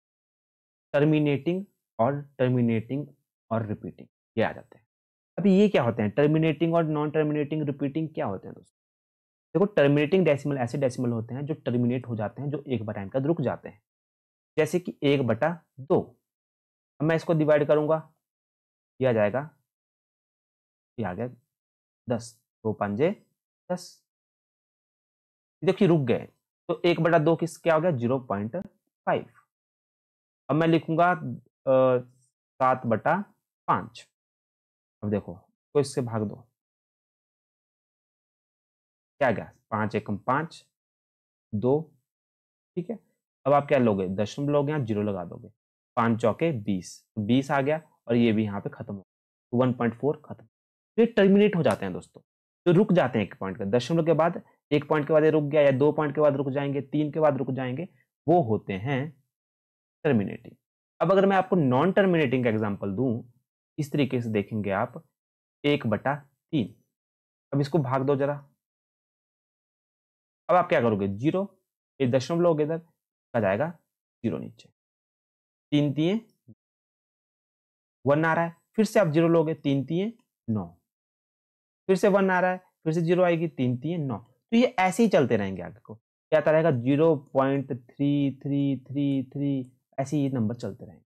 टर्मिनेटिंग और टर्मिनेटिंग और रिपीटिंग, ये आ जाते हैं। अभी ये क्या होते हैं, टर्मिनेटिंग और नॉन टर्मिनेटिंग रिपीटिंग क्या होते हैं दोस्तों? देखो टर्मिनेटिंग डेसिमल ऐसे डेसिमल होते हैं जो टर्मिनेट हो जाते हैं, जो एक बार टाइम का रुक जाते हैं, जैसे कि 1/2। अब मैं इसको डिवाइड करूंगा, ये आ जाएगा, ये आ गया 10, 2 5 10, देखिए रुक गए, तो 1/2 किस क्या हो गया, 0.5। अब मैं लिखूंगा 7/5। अब देखो तो इससे भाग दो, क्या गया 5 एकम 5, 2, ठीक है। अब आप क्या लोगे, दशमलव लोगे, यहाँ 0 लगा दोगे, 5 चौके 20, तो 20 आ गया और ये भी यहाँ पे खत्म हो गया, तो 1.4 खत्म। तो ये टर्मिनेट हो जाते हैं दोस्तों, तो रुक जाते हैं एक पॉइंट का, दशमलव के बाद एक पॉइंट के बाद ये रुक गया, या 2 पॉइंट के बाद रुक जाएंगे, 3 के बाद रुक जाएंगे, वो होते हैं टर्मिनेटिंग। अब अगर मैं आपको नॉन टर्मिनेटिंग का एग्जाम्पल दूं, इस तरीके से देखेंगे आप 1/3। अब इसको भाग दो जरा, अब आप क्या करोगे, 0, ये दशमलव लोगे इधर, आ जाएगा 0 नीचे, 3 तिये 1 आ रहा है, फिर से आप 0 लोगे, 3 तिये 9, फिर से 1 आ रहा है, फिर से 0 आएगी, 3 तिये 9। तो ये ऐसे ही चलते रहेंगे आगे को, क्या आता रहेगा 0.3333, ऐसे ही ये नंबर चलते रहेंगे।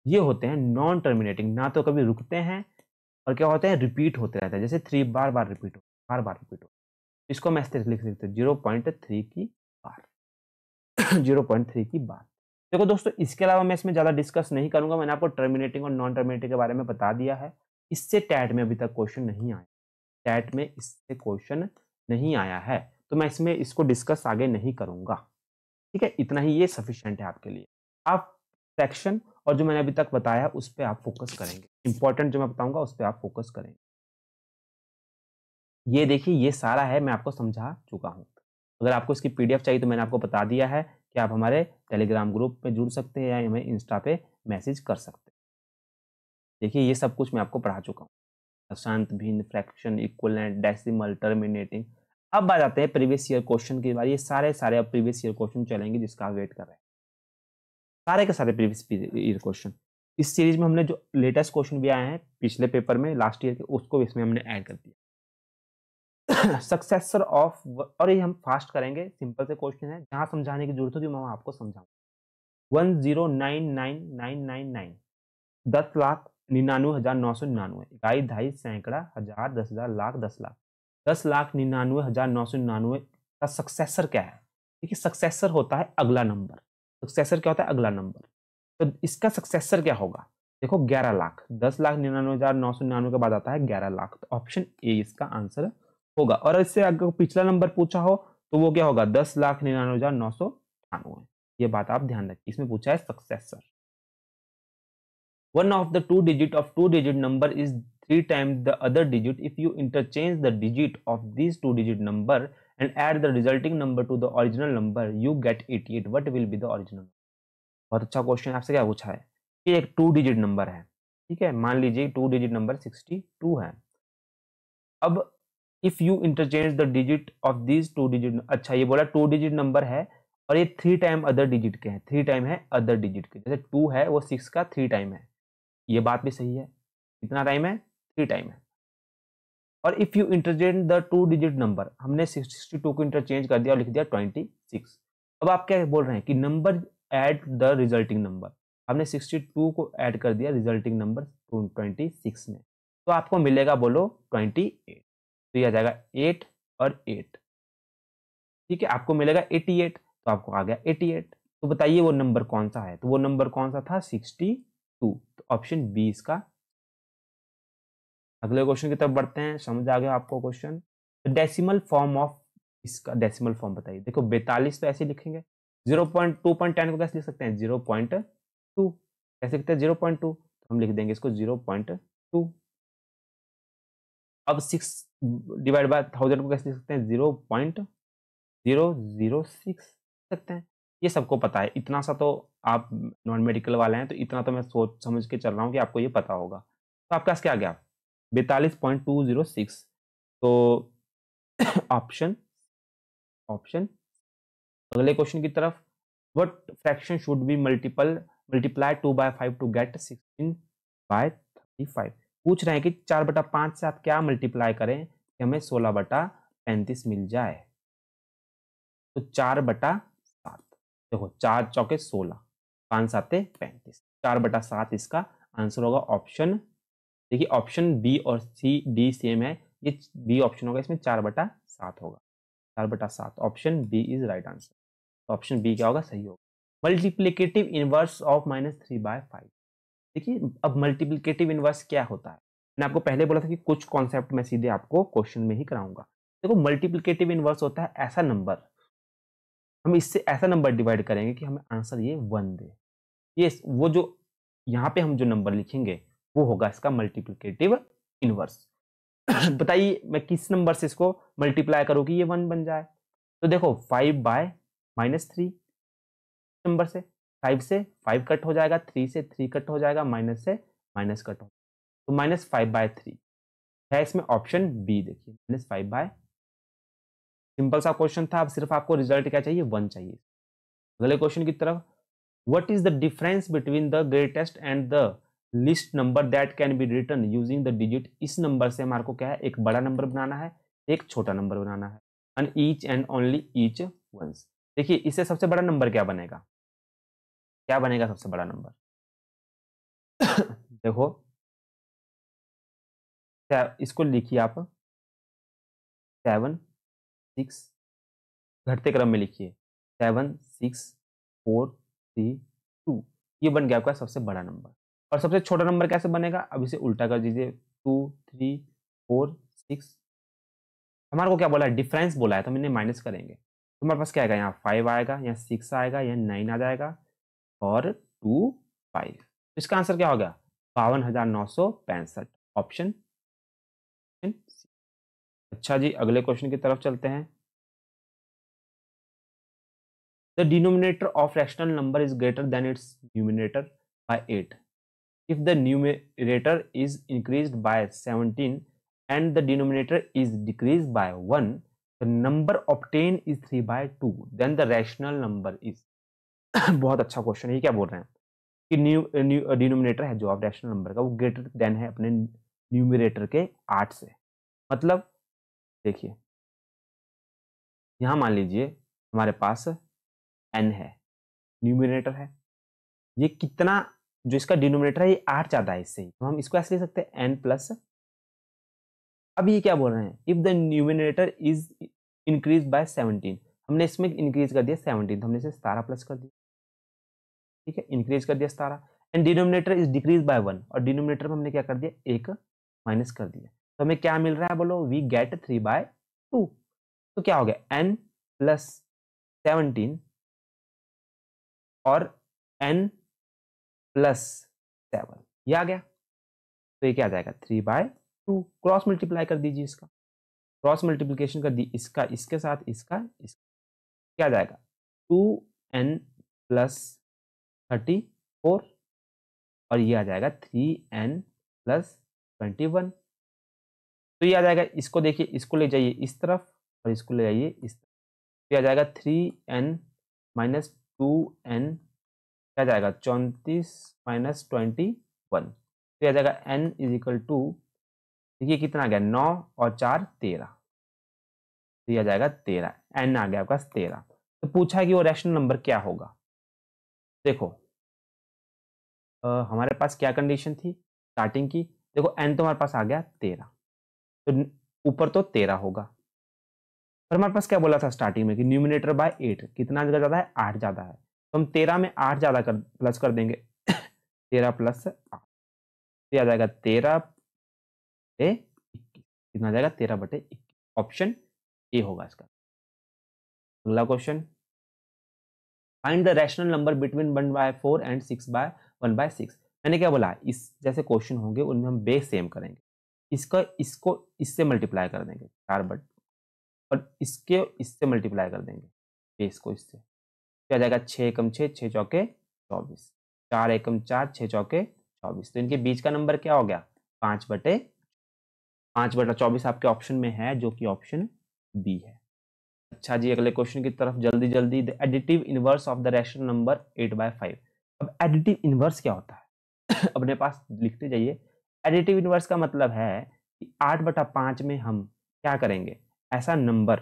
ये होते हैं नॉन टर्मिनेटिंग, ना तो कभी रुकते हैं और क्या होते हैं रिपीट होते रहते हैं, जैसे 3 बार बार रिपीट हो, बार बार रिपीट हो। इसको मैं ऐसे लिख सकते हैं 0.3 की बार 0.3 की बार। देखो दोस्तों, इसके अलावा मैं इसमें ज्यादा डिस्कस नहीं करूंगा, मैंने आपको टर्मिनेटिंग और नॉन टर्मिनेटिंग के बारे में बता दिया है। इससे टैट में अभी तक क्वेश्चन नहीं आया, टैट में इससे क्वेश्चन नहीं आया है, तो मैं इसमें इसको डिस्कस आगे नहीं करूंगा, ठीक है। इतना ही ये सफिशिएंट है आपके लिए। आप फ्रैक्शन और जो मैंने अभी तक बताया उस पर आप फोकस करेंगे, इंपॉर्टेंट जो मैं बताऊंगा उस पर आप फोकस करेंगे। ये देखिए, ये सारा है, मैं आपको समझा चुका हूं। अगर आपको इसकी पीडीएफ चाहिए तो मैंने आपको बता दिया है कि आप हमारे टेलीग्राम ग्रुप में जुड़ सकते हैं या हमें इंस्टा पे मैसेज कर सकते हैं। देखिए, ये सब कुछ मैं आपको पढ़ा चुका हूँ, अशांत, भिन्न, फ्रैक्शन, इक्विवेलेंट, डेसिमल, टर्मिनेटिंग। अब आ जाते हैं प्रीवियस ईयर क्वेश्चन की बारी। ये सारे अब प्रीवियस ईयर क्वेश्चन चलेंगे जिसका आप वेट कर रहे हैं, सारे के सारे प्रीवियस ईयर क्वेश्चन। इस सीरीज में हमने जो लेटेस्ट क्वेश्चन भी आए हैं पिछले पेपर में लास्ट ईयर के, उसको इसमें हमने ऐड कर दिया। सक्सेसर ऑफ, और ये हम फास्ट करेंगे, सिंपल से क्वेश्चन है, जहां समझाने की जरूरत होगी मैं आपको समझाऊंगा। 1099999, 10,99,999, इकाई, दहाई, सैकड़ा, हजार, 10,000, लाख, 10,00,000, 10,99,999 का सक्सेसर क्या है। देखिए, सक्सेसर होता है अगला नंबर। सक्सेसर क्या होता है, अगला नंबर। तो इसका सक्सेसर क्या होगा, देखो 11 लाख, 10,99,999 के बाद आता है 11 लाख, तो ऑप्शन ए इसका आंसर होगा। और इससे अगर पिछला नंबर पूछा हो तो वो क्या होगा, 10,99,998। ये बात आप ध्यान रखिए, इसमें पूछा है successor. One of the two digit of two digit number is 3 times the other digit. If you interchange the digit of these two digit number and add the resulting number to the original number, you get 88. What will be the original? बहुत अच्छा question आपसे क्या पूछा है कि एक 2 digit number है, ठीक है, मान लीजिए 2 डिजिट नंबर 62 है। अब if you interchange the digit of these 2 digit, अच्छा ये बोला 2 डिजिट नंबर है और ये 3 टाइम अदर डिजिट के हैं, 3 टाइम है अदर डिजिट के, जैसे 2 है वो 6 का 3 टाइम है, ये बात भी सही है। कितना टाइम है, 3 टाइम है। और if you interchange the 2 digit number, हमने 62 को इंटरचेंज कर दिया और लिख दिया 26। अब आप क्या बोल रहे हैं कि number add the resulting number, हमने 62 को ऐड कर दिया रिजल्टिंग नंबर 26 में, तो आपको मिलेगा बोलो 28। तो ये आ जाएगा 8 और 8, ठीक है, आपको मिलेगा 88, तो आपको आ गया 88। तो बताइए वो नंबर कौन सा है, तो वो नंबर कौन सा था, 62। तो ऑप्शन बी इसका। अगले क्वेश्चन की तरफ बढ़ते हैं, समझ आ गया आपको क्वेश्चन। डेसिमल फॉर्म ऑफ, इसका डेसिमल फॉर्म बताइए। देखो 42 तो ऐसे लिखेंगे, 0.2.10 को कैसे लिख सकते हैं, 0.2 कैसे लिखते हैं, 0.2, तो हम लिख देंगे इसको 0.2। अब 6 डिवाइड बाय 1000 को कैसे लिख सकते हैं, 0.006 सकते हैं। ये सबको पता है, इतना सा तो आप नॉन मेडिकल वाले हैं, तो इतना तो मैं सोच समझ के चल रहा हूँ कि आपको ये पता होगा। तो आपका क्या आ गया, 42.206। तो ऑप्शन ऑप्शन अगले क्वेश्चन की तरफ, what fraction should be multiply 2/5 to get 16/35। पूछ रहे हैं कि 4/5 से आप क्या मल्टीप्लाई करें कि हमें 16/35 मिल जाए। तो 4/7, देखो 4 चौके 16, 5 7 35, 4/7 इसका आंसर होगा। ऑप्शन देखिए, ऑप्शन बी और सी डी सेम है, ये बी ऑप्शन होगा, इसमें 4/7 होगा, 4/7 option B is right answer. Option B क्या होगा, सही होगा। मल्टीप्लीकेटिव इनवर्स ऑफ -3/5, देखिए अब मल्टीप्लिकेटिव इनवर्स क्या होता है, मैंने आपको पहले बोला था कि कुछ कॉन्सेप्ट मैं सीधे आपको क्वेश्चन में ही कराऊंगा। देखो मल्टीप्लिकेटिव इनवर्स होता है ऐसा नंबर, हम इससे ऐसा नंबर डिवाइड करेंगे कि हमें आंसर ये 1 दे। ये वो जो यहाँ पे हम जो नंबर लिखेंगे वो होगा इसका मल्टीप्लिकेटिव इनवर्स। बताइए मैं किस नंबर से इसको मल्टीप्लाई करूँ कि ये 1 बन जाए। तो देखो 5/-3 नंबर से 5 से 5 कट हो जाएगा, 3 से 3 कट हो जाएगा, माइनस से माइनस कट हो, तो -5/3 है इसमें ऑप्शन बी। देखिए -5/, सिंपल सा क्वेश्चन था। अब सिर्फ आपको रिजल्ट क्या चाहिए, 1 चाहिए। अगले क्वेश्चन की तरफ, what is the difference between the greatest and the least number that can be written using the digit. इस नंबर से हमारे को क्या है, एक बड़ा नंबर बनाना है, एक छोटा नंबर बनाना है, and each and only each once. देखिए इससे सबसे बड़ा नंबर क्या बनेगा, क्या बनेगा सबसे बड़ा नंबर। देखो इसको लिखिए आप 7 6, घटते क्रम में लिखिए 7 6 4 3 2, ये बन गया आपका सबसे बड़ा नंबर। और सबसे छोटा नंबर कैसे बनेगा, अब इसे उल्टा कर दीजिए 2 3 4 6। हमारे को क्या बोला है, डिफरेंस बोला है, तो हमने माइनस करेंगे तो हमारे पास क्या आएगा, यहाँ 5 आएगा, यहाँ 6 आएगा, यहाँ 9 आ जाएगा और 2 5। इसका आंसर क्या होगा, 52,965, ऑप्शन। अच्छा जी अगले क्वेश्चन की तरफ चलते हैं। The denominator of rational number is greater than its numerator by 8. If the numerator is increased by 17 and the denominator is decreased by 1, the number obtained is 3/2. Then the rational number is बहुत अच्छा question है। ये क्या बोल रहे हैं कि denominator है जो आप रैशनल नंबर का वो ग्रेटर देन है अपने न्यूमरेटर के 8 से। मतलब देखिए यहाँ मान लीजिए हमारे पास n है, न्यूमरेटर है, ये कितना जो इसका डिनोमिनेटर है ये 8 ज्यादा है इससे, तो हम इसको ऐसे लिख सकते हैं n प्लस। अब ये क्या बोल रहे हैं, if the numerator is increase by 17, हमने इसमें इंक्रीज कर दिया 17, तो हमने इसे 17 प्लस कर दिया, ठीक है, इंक्रीज कर दिया 17। And denominator is decrease by 1, और डिनोमिनेटर में हमने क्या कर दिया, एक माइनस कर दिया, तो हमें क्या मिल रहा है, बोलो वी गेट 3/2। तो क्या हो गया, n प्लस 17 और n प्लस 7, ये आ गया। तो ये क्या आ जाएगा, 3/2। क्रॉस मल्टीप्लाई कर दीजिए, इसका क्रॉस मल्टीप्लीकेशन कर दी, इसका इसके साथ, इसका क्या आ जाएगा, 2n प्लस 34 और ये आ जाएगा 3n प्लस 21। तो ये आ जाएगा, इसको देखिए, इसको ले जाइए इस तरफ और इसको ले जाइए इस तरफ, तो आ जाएगा 3n माइनस 2n, क्या जाएगा 34 माइनस 21, तो आ जाएगा n इज इक्वल टू, देखिए कितना आ गया, 9 और 4 13, तो आ जाएगा 13, n आ गया आपका 13। तो पूछा है कि वो रैशनल नंबर क्या होगा। देखो हमारे पास क्या कंडीशन थी स्टार्टिंग की, देखो n तो हमारे पास आ गया 13, तो ऊपर तो 13 होगा, पर हमारे पास क्या बोला था स्टार्टिंग में कि न्यूमिनेटर बाय 8, कितना ज्यादा है, 8 ज्यादा है, तो हम 13 में 8 ज्यादा कर प्लस कर देंगे 13 प्लस 8, तो आ जाएगा 13/21, कितना आ जाएगा 13/21, ऑप्शन ए होगा इसका। अगला question, find the rational number between 1/4 and 6/1/6। मैंने क्या बोला, इस जैसे क्वेश्चन होंगे उनमें हम बेस सेम करेंगे, इसको इससे मल्टीप्लाई कर देंगे 4 और इसके इससे मल्टीप्लाई कर देंगे बेस को इससे, क्या जाएगा 6 एकम 6, 6 चौके 24, 4 एकम 4, 6 चौके 24, तो इनके बीच का नंबर क्या हो गया, 5/24 आपके ऑप्शन में है जो कि ऑप्शन बी है। अच्छा जी अगले क्वेश्चन की तरफ जल्दी जल्दी, the additive inverse of the rational number 8/5। अब एडिटिव इनवर्स क्या होता है अपने पास लिखते जाइए। एडिटिव इनवर्स का मतलब है कि 8/5 में हम क्या करेंगे, ऐसा नंबर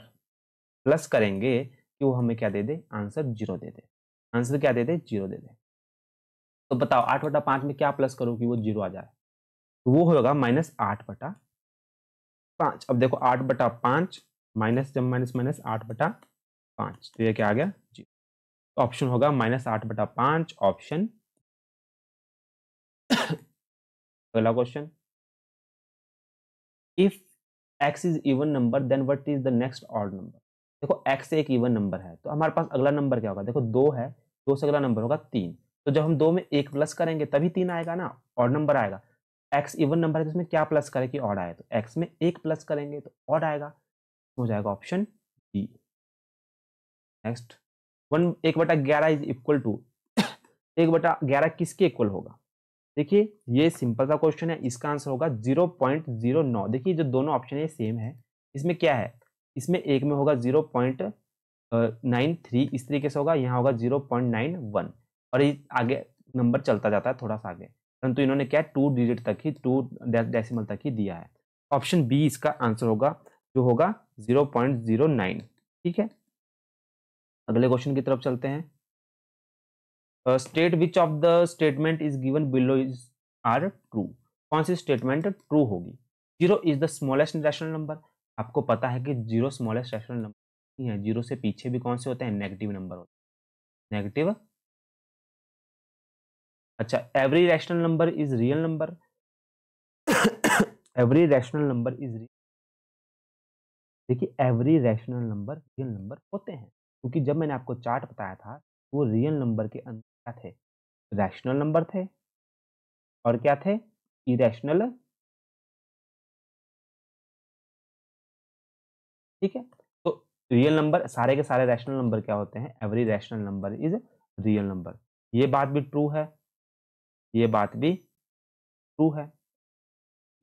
प्लस करेंगे कि वो हमें क्या दे दे, आंसर 0 दे दे, आंसर क्या दे दे, 0 दे दे। तो बताओ 8/5 में क्या प्लस करो कि वो 0 आ जाए, तो वो होगा -8/5। अब देखो 8/5 माइनस, जब माइनस माइनस 8/5, तो ये क्या आ गया, 0, ऑप्शन होगा -8/5, ऑप्शन। अगला question, if x is even number then what is the next odd number. देखो x एक इवन नंबर है तो हमारे पास अगला नंबर क्या होगा, देखो 2 है, 2 से अगला नंबर होगा 3, तो जब हम 2 में 1 प्लस करेंगे तभी 3 आएगा ना, ऑड नंबर आएगा। x इवन नंबर है तो इसमें क्या प्लस करें कि ऑड आए, तो x में 1 प्लस करेंगे तो ऑड आएगा, हो जाएगा option D. Next, 1/11 is equal to 1/11 किसके इक्वल होगा। देखिए ये सिंपल सा क्वेश्चन है, इसका आंसर होगा 0.09। देखिए जो दोनों ऑप्शन है सेम है, इसमें क्या है, इसमें एक में होगा 0.93, इस तरीके से होगा, यहाँ होगा 0.91 और ये आगे नंबर चलता जाता है थोड़ा सा आगे, परंतु इन्होंने क्या 2 डिजिट तक ही 2 डेसिमल तक ही दिया है। ऑप्शन बी इसका आंसर होगा, जो होगा 0.09। ठीक है, अगले क्वेश्चन की तरफ चलते हैं। State which of the statement is given below is are true. कौन सी स्टेटमेंट ट्रू होगी। 0 is the smallest rational number, आपको पता है कि 0 स्मॉलेस्ट रैशनल नंबर नहीं है, 0 से पीछे भी कौन से होते हैं, नेगेटिव नंबर होते हैं, नेगेटिव। अच्छा, every rational number is real number, every rational number is real. देखिए every rational number real number होते हैं, क्योंकि जब मैंने आपको चार्ट बताया था वो रियल नंबर के अंदर क्या थे, रैशनल नंबर थे और क्या थे, इरेशनल। ठीक है, तो रियल नंबर सारे के सारे रैशनल नंबर क्या होते हैं, every rational number is real number. ये बात भी ट्रू है, ये बात भी ट्रू है।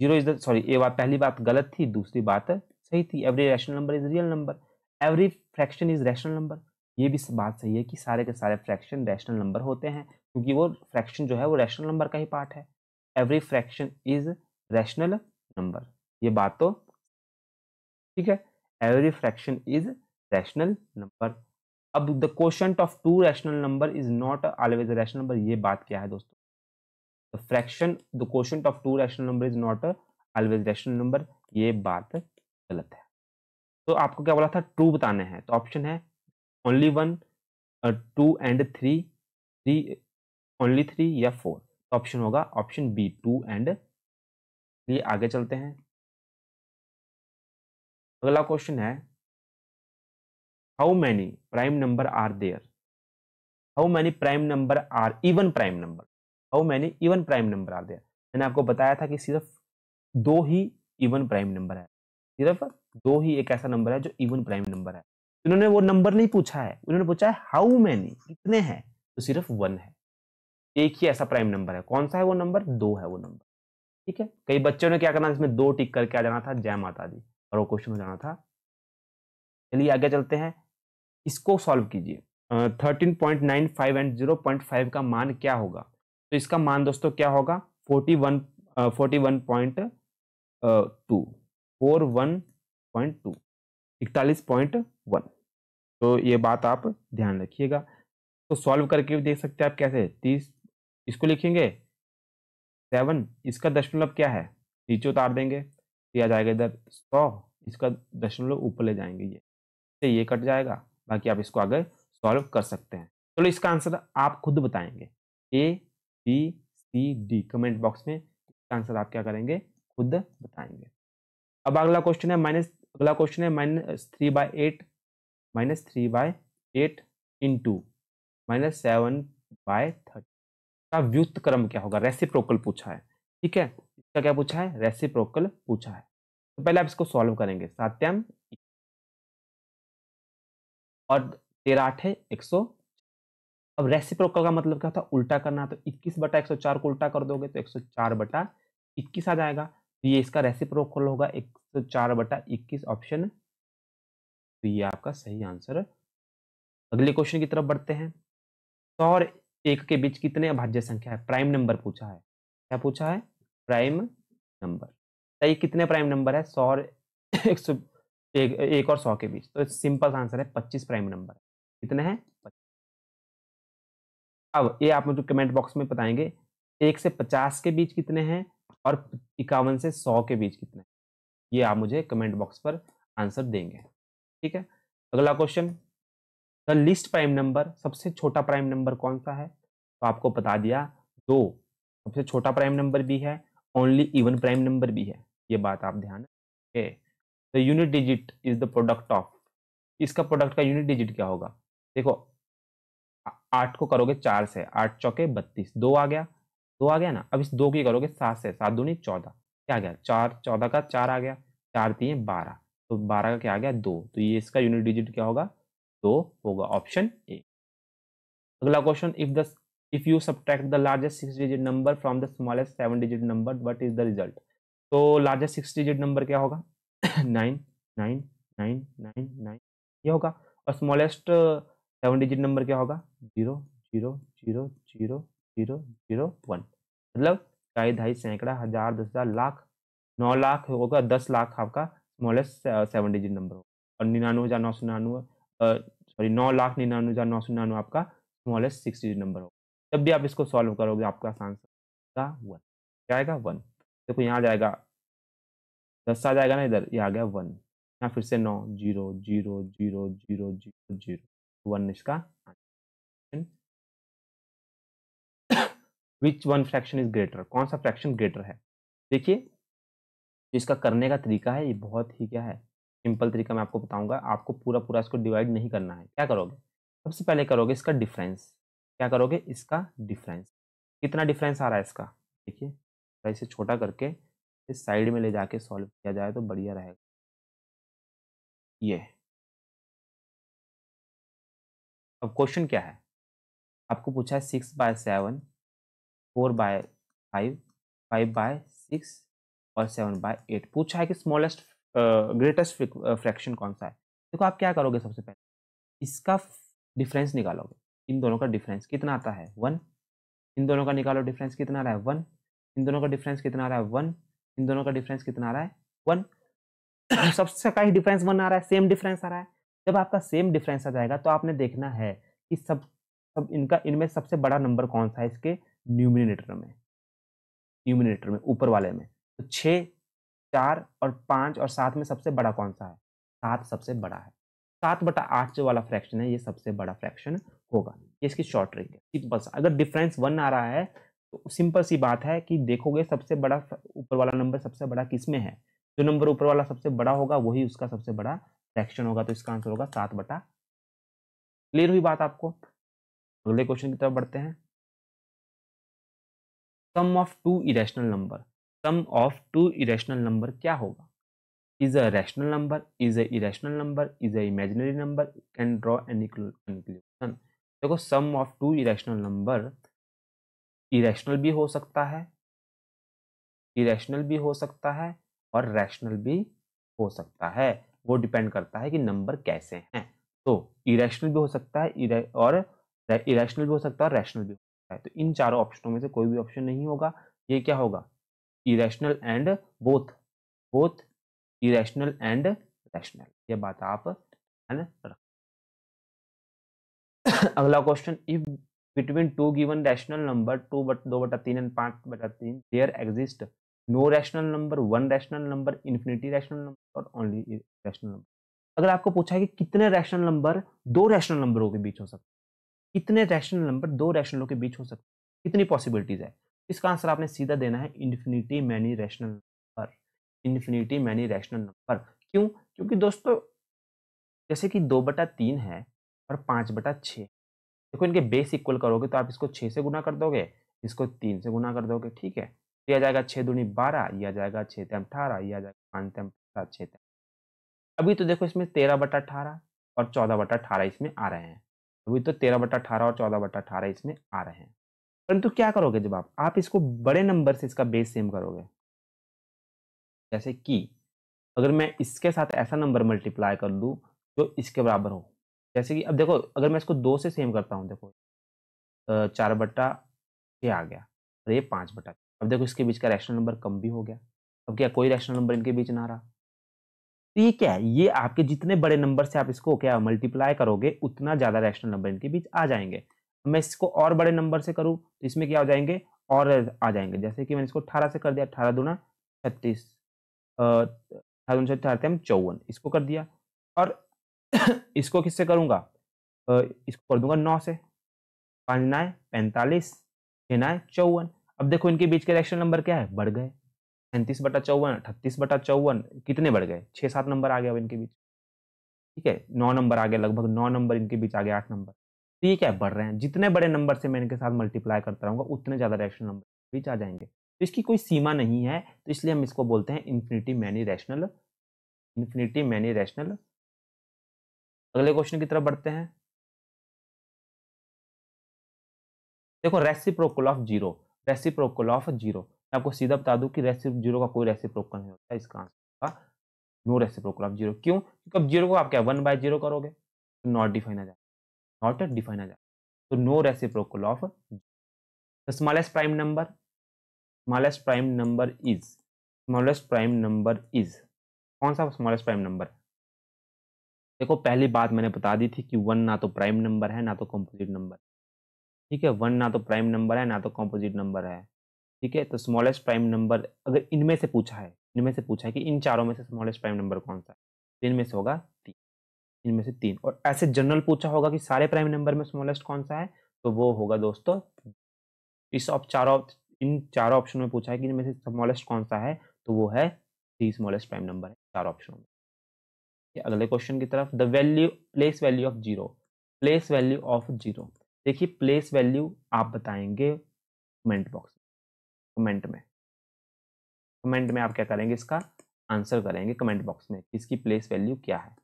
0 इज द, सॉरी ये बात पहली बात गलत थी, दूसरी बात सही थी, every rational number is real number. Every fraction is rational number, ये भी बात सही है कि सारे के सारे फ्रैक्शन रैशनल नंबर होते हैं, क्योंकि वो फ्रैक्शन जो है वो रैशनल नंबर का ही पार्ट है। Every fraction is rational number, ये बात तो ठीक है, every fraction is rational number. अब the quotient of two rational number is not always rational number, ये बात क्या है दोस्तों, the fraction the quotient of two rational number is not always rational number, ये बात गलत है। तो आपको क्या बोला था, ट्रू बताने हैं, तो ऑप्शन है ओनली 1, 2 एंड 3, 3 ओनली 3 या 4, तो ऑप्शन होगा ऑप्शन बी 2 एंड। ये आगे चलते हैं, अगला क्वेश्चन है, how many prime number are there, how many prime number are even prime number, how many even prime number are there. मैंने आपको बताया था कि सिर्फ 2 ही इवन प्राइम नंबर है, सिर्फ 2 ही एक ऐसा नंबर है जो इवन प्राइम नंबर है। इन्होंने वो नंबर नहीं पूछा है, उन्होंने पूछा है हाउ मैनी, कितने हैं, तो सिर्फ 1 है, एक ही ऐसा प्राइम नंबर है, कौन सा है वो नंबर, 2 है वो नंबर। ठीक है, कई बच्चों ने क्या करना, इसमें 2 टिक करके आ जाना था, जय माता दी, और वो क्वेश्चन हो जाना था। चलिए आगे चलते हैं, इसको सॉल्व कीजिए। 13.95 एंड 0.5 का मान क्या होगा, तो इसका मान दोस्तों क्या होगा, 41 41.2 41.2 41.1। तो ये बात आप ध्यान रखिएगा, तो सॉल्व करके भी देख सकते हैं आप कैसे, 30 इसको लिखेंगे 7, इसका दशमलव क्या है, नीचे उतार देंगे, ये आ जाएगा इधर 100, इसका दशमलव ऊपर ले जाएंगे, ये कट जाएगा, बाकी आप इसको आगे सॉल्व कर सकते हैं। चलो इसका आंसर आप खुद बताएंगे, A B C D, comment box में इसका आंसर आप क्या करेंगे, खुद बताएंगे। अब अगला क्वेश्चन है अगला क्वेश्चन है -3/8 -3/8 इंटू -7/30 का व्युत्क्रम क्रम क्या होगा, रेसिप्रोकल पूछा है। ठीक है, इसका क्या पूछा है, रेसिप्रोकल पूछा है, तो पहले आप इसको सॉल्व करेंगे, 7 और 13 8 100। अब रेसिप्रोकल का मतलब क्या होता है, उल्टा करना, तो 21/104 को उल्टा कर दोगे तो 104/21 आ जाएगा, तो ये इसका रेसिप्रोकल होगा 104/21 ऑप्शन, तो ये आपका सही आंसर। अगले क्वेश्चन की तरफ बढ़ते हैं, 100 और 1 के बीच कितने अभाज्य संख्या है, प्राइम नंबर पूछा है, क्या पूछा है, प्राइम नंबर। सही, कितने प्राइम नंबर है 100 और 1 और 100 के बीच, तो सिंपल आंसर है 25 प्राइम नंबर। कितने हैं, अब ये आप मुझे कमेंट बॉक्स में बताएंगे 1 से 50 के बीच कितने हैं और 51 से 100 के बीच कितने हैं, ये आप मुझे कमेंट बॉक्स पर आंसर देंगे। ठीक है, अगला question, the list prime number, सबसे छोटा प्राइम नंबर कौन सा है, तो आपको बता दिया 2 सबसे छोटा प्राइम नंबर भी है ओनली इवन प्राइम नंबर भी है, ये बात आप ध्यान रखें। The unit digit is the product of, इसका प्रोडक्ट का यूनिट डिजिट क्या होगा? देखो 8 को करोगे 4 से, 8 चौके 32, 2 आ गया, 2 आ गया ना। अब इस 2 की करोगे 7 से, 7 दूनी 14, क्या आ गया 4, 14 का 4 आ गया, 4 3 12, तो 12 का क्या आ गया 2, तो ये इसका यूनिट डिजिट क्या होगा? 2 होगा, ऑप्शन ए। अगला question, if you subtract the largest 6 digit number from the smallest 7 digit number, what is the result? तो लार्जेस्ट 6 डिजिट नंबर क्या होगा? 9 9 9 9 9 ये होगा। और स्मॉलेस्ट 7 डिजिट नंबर क्या होगा? 0 0 0 0 0 0 1। मतलब कई, ढाई, सैकड़ा, हजार, 10,000, लाख, 9 लाख होगा, 10 लाख आपका स्मॉलेस्ट 7 डिजिट नंबर होगा। और 99,999 सॉरी 9,99,999 आपका स्मॉलेस्ट 6 डिजिट नंबर होगा। जब भी आप इसको सॉल्व करोगे आपका आंसर आएगा 1, क्या आएगा 1। देखो यहाँ जाएगा 10 आ जाएगा ना, इधर ये आ गया 1, यहाँ फिर से 9 0 0 0 0 0 0 1 इसका answer. Which one fraction is greater, कौन सा फ्रैक्शन ग्रेटर है? देखिए इसका करने का तरीका है, ये बहुत ही क्या है, सिंपल तरीका मैं आपको बताऊंगा। आपको पूरा पूरा इसको डिवाइड नहीं करना है। क्या करोगे? सबसे पहले करोगे इसका डिफरेंस। क्या करोगे? इसका डिफरेंस। कितना डिफरेंस आ रहा है इसका? देखिए थोड़ा इसे छोटा करके इस साइड में ले जाके सॉल्व किया जाए तो बढ़िया रहेगा। ये अब क्वेश्चन क्या है, आपको पूछा है 6/7, 4/5, 5/6 और 7/8। पूछा है कि स्मॉलेस्ट ग्रेटेस्ट फ्रैक्शन कौन सा है। देखो आप क्या करोगे, सबसे पहले इसका डिफरेंस निकालोगे। इन दोनों का डिफरेंस कितना आता है? 1। इन दोनों का निकालो, डिफरेंस कितना आ रहा है? 1। इन दोनों का डिफरेंस कितना आ रहा है? 1। इन दोनों का डिफरेंस कितना आ रहा है? 1। सबसे का ही डिफरेंस 1 आ रहा है, सेम डिफरेंस आ रहा है। जब आपका सेम डिफरेंस आ जाएगा तो आपने देखना है कि सब सब इनका, इनमें सबसे बड़ा नंबर कौन सा है इसके न्यूमिनेटर में, न्यूमिनेटर में ऊपर वाले में। तो 6, 4 और 5 और 7 में सबसे बड़ा कौन सा है? 7 सबसे बड़ा है। 7/8 जो वाला फ्रैक्शन है ये सबसे बड़ा फ्रैक्शन होगा। ये इसकी शॉर्ट ट्रिक है, सिंपल सा। अगर डिफरेंस 1 आ रहा है तो सिंपल सी बात है कि देखोगे सबसे बड़ा ऊपर वाला नंबर सबसे बड़ा किस में है। जो नंबर ऊपर वाला सबसे बड़ा होगा वही उसका सबसे बड़ा फ्रैक्शन होगा, तो इसका आंसर होगा 7/। क्लियर हुई बात आपको? अगले क्वेश्चन की तरफ बढ़ते हैं। Sum of two irrational number, sum of two irrational number क्या होगा? Is a rational number, is a irrational number, is a imaginary number, can draw any conclusion. देखो sum of two irrational number irrational भी हो सकता है, irrational भी हो सकता है और रैशनल भी हो सकता है। वो डिपेंड करता है कि नंबर कैसे हैं। तो इरेशनल भी हो सकता है और इरेशनल भी हो सकता है और रैशनल भी हो सकता है। तो इन चारों ऑप्शनों में से कोई भी ऑप्शन नहीं होगा। ये क्या होगा? Irrational and both, both irrational and rational. ये बात आप ध्यान रख। अगला question, if between two given rational number 2/3 and 5/3 there exist no rational number, one rational number, infinity rational number और ओनली रैशनल नंबर। अगर आपको पूछा है कि कितने रैशनल नंबर दो रैशनल नंबरों के बीच हो सकते हैं, कितने रैशनल नंबर दो रैशनलों के बीच हो सकते हैं, कितनी पॉसिबिलिटीज है, इसका आंसर आपने सीधा देना है infinity many rational number, infinity many rational number. क्यों? क्योंकि दोस्तों जैसे कि 2/3 है और 5/6, देखो इनके बेस इक्वल करोगे तो आप इसको 6 से गुना कर दोगे, इसको 3 से गुना कर दोगे, ठीक है। ये आ जाएगा 6 दूनी 12, ये आ जाएगा 6 तिम 18, ये आ जाएगा 5 तिम 7, 6 तिम। अभी तो देखो इसमें 13/18 और 14/18 इसमें आ रहे हैं। अभी तो 13/18 और 14/18 इसमें आ रहे हैं। परंतु क्या करोगे जब आप इसको बड़े नंबर से इसका बेस सेम करोगे, जैसे कि अगर मैं इसके साथ ऐसा नंबर मल्टीप्लाई कर दूं जो इसके बराबर हो, जैसे कि अब देखो अगर मैं इसको 2 से सेम करता हूं, देखो 4/6 आ गया और ये 5/6। अब देखो इसके बीच का रैशनल नंबर कम भी हो गया। अब क्या कोई रैशनल नंबर इनके बीच ना रहा। तो ये क्या है? ये आपके जितने बड़े नंबर से आप इसको क्या मल्टीप्लाई करोगे उतना ज्यादा रैशनल नंबर इनके बीच आ जाएंगे। मैं इसको और बड़े नंबर से करूं तो इसमें क्या हो जाएंगे? और आ जाएंगे। जैसे कि मैंने इसको 18 से कर दिया, 18 दूना 36, 18 दूना 54, इसको कर दिया। और इसको किससे करूंगा? इसको कर दूंगा 9 से, 5 9 45, 6 9 54। अब देखो इनके बीच के रैशनल नंबर क्या है? बढ़ गए। 37/54, 38/54, कितने बढ़ गए? 6-7 नंबर आ गए अब इनके बीच। ठीक है, 9 नंबर आ गए, लगभग 9 नंबर इनके बीच आ गए, 8 नंबर। तो ये क्या बढ़ रहे हैं, जितने बड़े नंबर से मैं इनके साथ मल्टीप्लाई करता रहूंगा उतने ज्यादा रैशनल नंबर बीच आ जाएंगे। तो इसकी कोई सीमा नहीं है, तो इसलिए हम इसको बोलते हैं infinity many rational. Infinity many rational. अगले क्वेश्चन की तरफ बढ़ते हैं। देखो, reciprocal of zero. Reciprocal of zero, मैं आपको सीधा बता दूं कि जीरो का कोई रेसिप्रोकल नहीं होता, इसका आंसर होगा नो रेसिप्रोकल ऑफ जीरो। क्यों? क्योंकि अब जीरो को आप क्या 1/0 करोगे तो नॉट डिफाइन आ जाए, नॉट डिफाइन आ जाए, तो no reciprocal of the smallest prime number. Smallest prime number is, smallest prime number is, कौन सा स्मॉलेस्ट प्राइम नंबर? देखो, पहली बात मैंने बता दी थी कि वन ना तो प्राइम नंबर है ना तो कंपोजिट नंबर। ठीक है, वन ना तो प्राइम नंबर है ना तो कंपोजिट नंबर है। ठीक है, तो स्मॉलेस्ट प्राइम नंबर अगर इनमें से पूछा है, इनमें से पूछा है कि इन चारों में से स्मॉलेस्ट प्राइम नंबर कौन सा है, तो इनमें से होगा 3, इनमें से 3। और ऐसे जनरल पूछा होगा कि सारे प्राइम नंबर में स्मॉलेस्ट कौन सा है, तो वो होगा दोस्तों इस चारों, इन चारों ऑप्शन में पूछा है कि इनमें से स्मॉलेस्ट कौन सा है, तो वो है 3 स्मॉलेस्ट प्राइम नंबर है चार ऑप्शनों में। अगले क्वेश्चन की तरफ, the value, place value of zero. Place value of zero, देखिए प्लेस वैल्यू आप बताएंगे कमेंट बॉक्स, कमेंट में, कमेंट में आप क्या करेंगे, इसका आंसर करेंगे कमेंट बॉक्स में, इसकी प्लेस वैल्यू क्या है।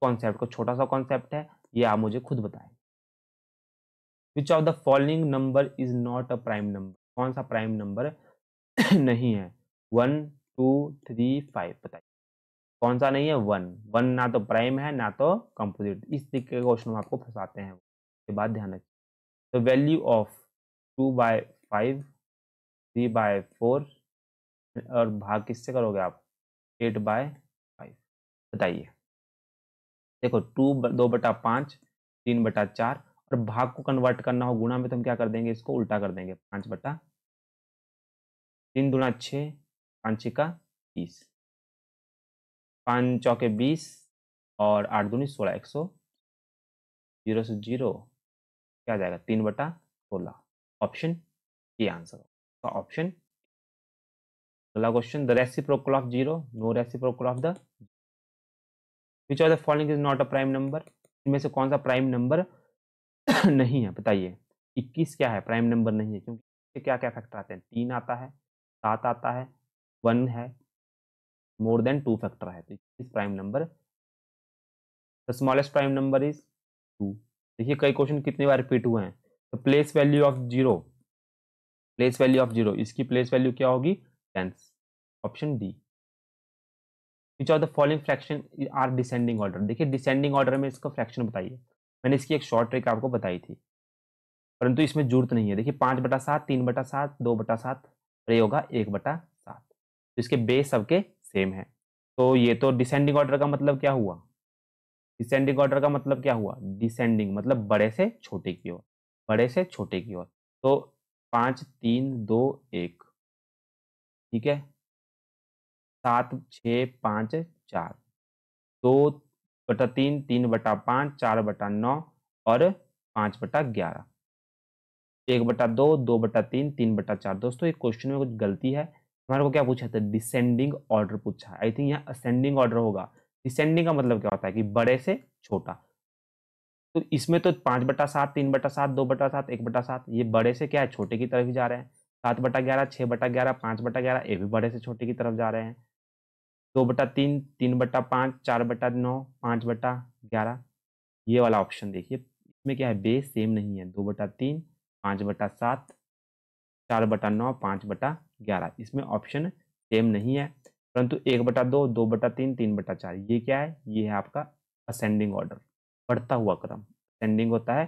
कॉन्सेप्ट को, छोटा सा कॉन्सेप्ट है ये, आप मुझे खुद बताएंगे। विच of the following number is not a prime number, कौन सा प्राइम नंबर नहीं है? 1, 2, 3, 5, बताइए कौन सा नहीं है? 1, 1 ना तो प्राइम है ना तो कंपोजिट। इस तरीके के क्वेश्चन में आपको फंसाते हैं, उसके बाद ध्यान रखिए। तो वैल्यू ऑफ 2/5, 3/4, और भाग किससे करोगे आप? 8/5, बताइए। देखो 2/5, 3/4, और भाग को कन्वर्ट करना हो गुणा में तो हम क्या कर देंगे, इसको उल्टा कर देंगे, 5/3 दूना 6, 5 6 30, 5 चौके 20, और 8 दूनी 16, 100, 0 से 0 क्या जाएगा, 3/16। ऑप्शन ये आंसर होगा, ऑप्शन। अगला question, the reciprocal of zero, no reciprocal of the, which of the following is not a prime number, इनमें से कौन सा प्राइम नंबर नहीं है, बताइए। 21 क्या है, प्राइम नंबर नहीं है, क्योंकि क्या क्या फैक्टर आते हैं, 3 आता है, 7 आता है, 1 है, मोर देन 2 फैक्टर है, तो 21 prime number. The smallest prime number is 2। देखिए कई क्वेश्चन कितनी बार रिपीट हुए हैं। तो place value of zero, place value of zero, इसकी प्लेस वैल्यू क्या होगी, 10, option D. Which of the following fraction are descending order, देखिए डिसेंडिंग ऑर्डर में इसका फ्रैक्शन बताइए। मैंने इसकी एक शॉर्ट ट्रिक आपको बताई थी, परंतु इसमें जरूरत नहीं है। देखिए 5/7, 3/7, 2/7, और ये होगा 1/7, तो इसके बेस सबके सेम है। तो ये तो डिसेंडिंग ऑर्डर का मतलब क्या हुआ, डिसेंडिंग ऑर्डर का मतलब क्या हुआ, डिसेंडिंग मतलब बड़े से छोटे की ओर, बड़े से छोटे की ओर। तो 5 3 2 1, ठीक है, 7 6 5 4, 2/3, 3/5, 4/9, और 5/11, 1/2, 2/3, 3/4। दोस्तों एक क्वेश्चन में कुछ गलती है, हमारे को क्या पूछा था, डिसेंडिंग ऑर्डर पूछा है। आई थिंक यहाँ असेंडिंग ऑर्डर होगा। डिसेंडिंग का मतलब क्या होता है कि बड़े से छोटा, तो इसमें तो 5/7, 3/7, 2/7, 1/7, ये बड़े से क्या है, छोटे की तरफ ही जा रहे हैं। 7/11, 6/11, 5/11, ये भी बड़े से छोटे की तरफ जा रहे हैं। 2/3, 3/5, 4/9, 5/11, ये वाला ऑप्शन देखिए, इसमें क्या है, बेस सेम नहीं है। 2/3, 5/7, 4/9, 5/11, इसमें ऑप्शन सेम नहीं है। परंतु 1/2, 2/3, 3/4, ये क्या है, ये है आपका असेंडिंग ऑर्डर, बढ़ता हुआ क्रम। असेंडिंग होता है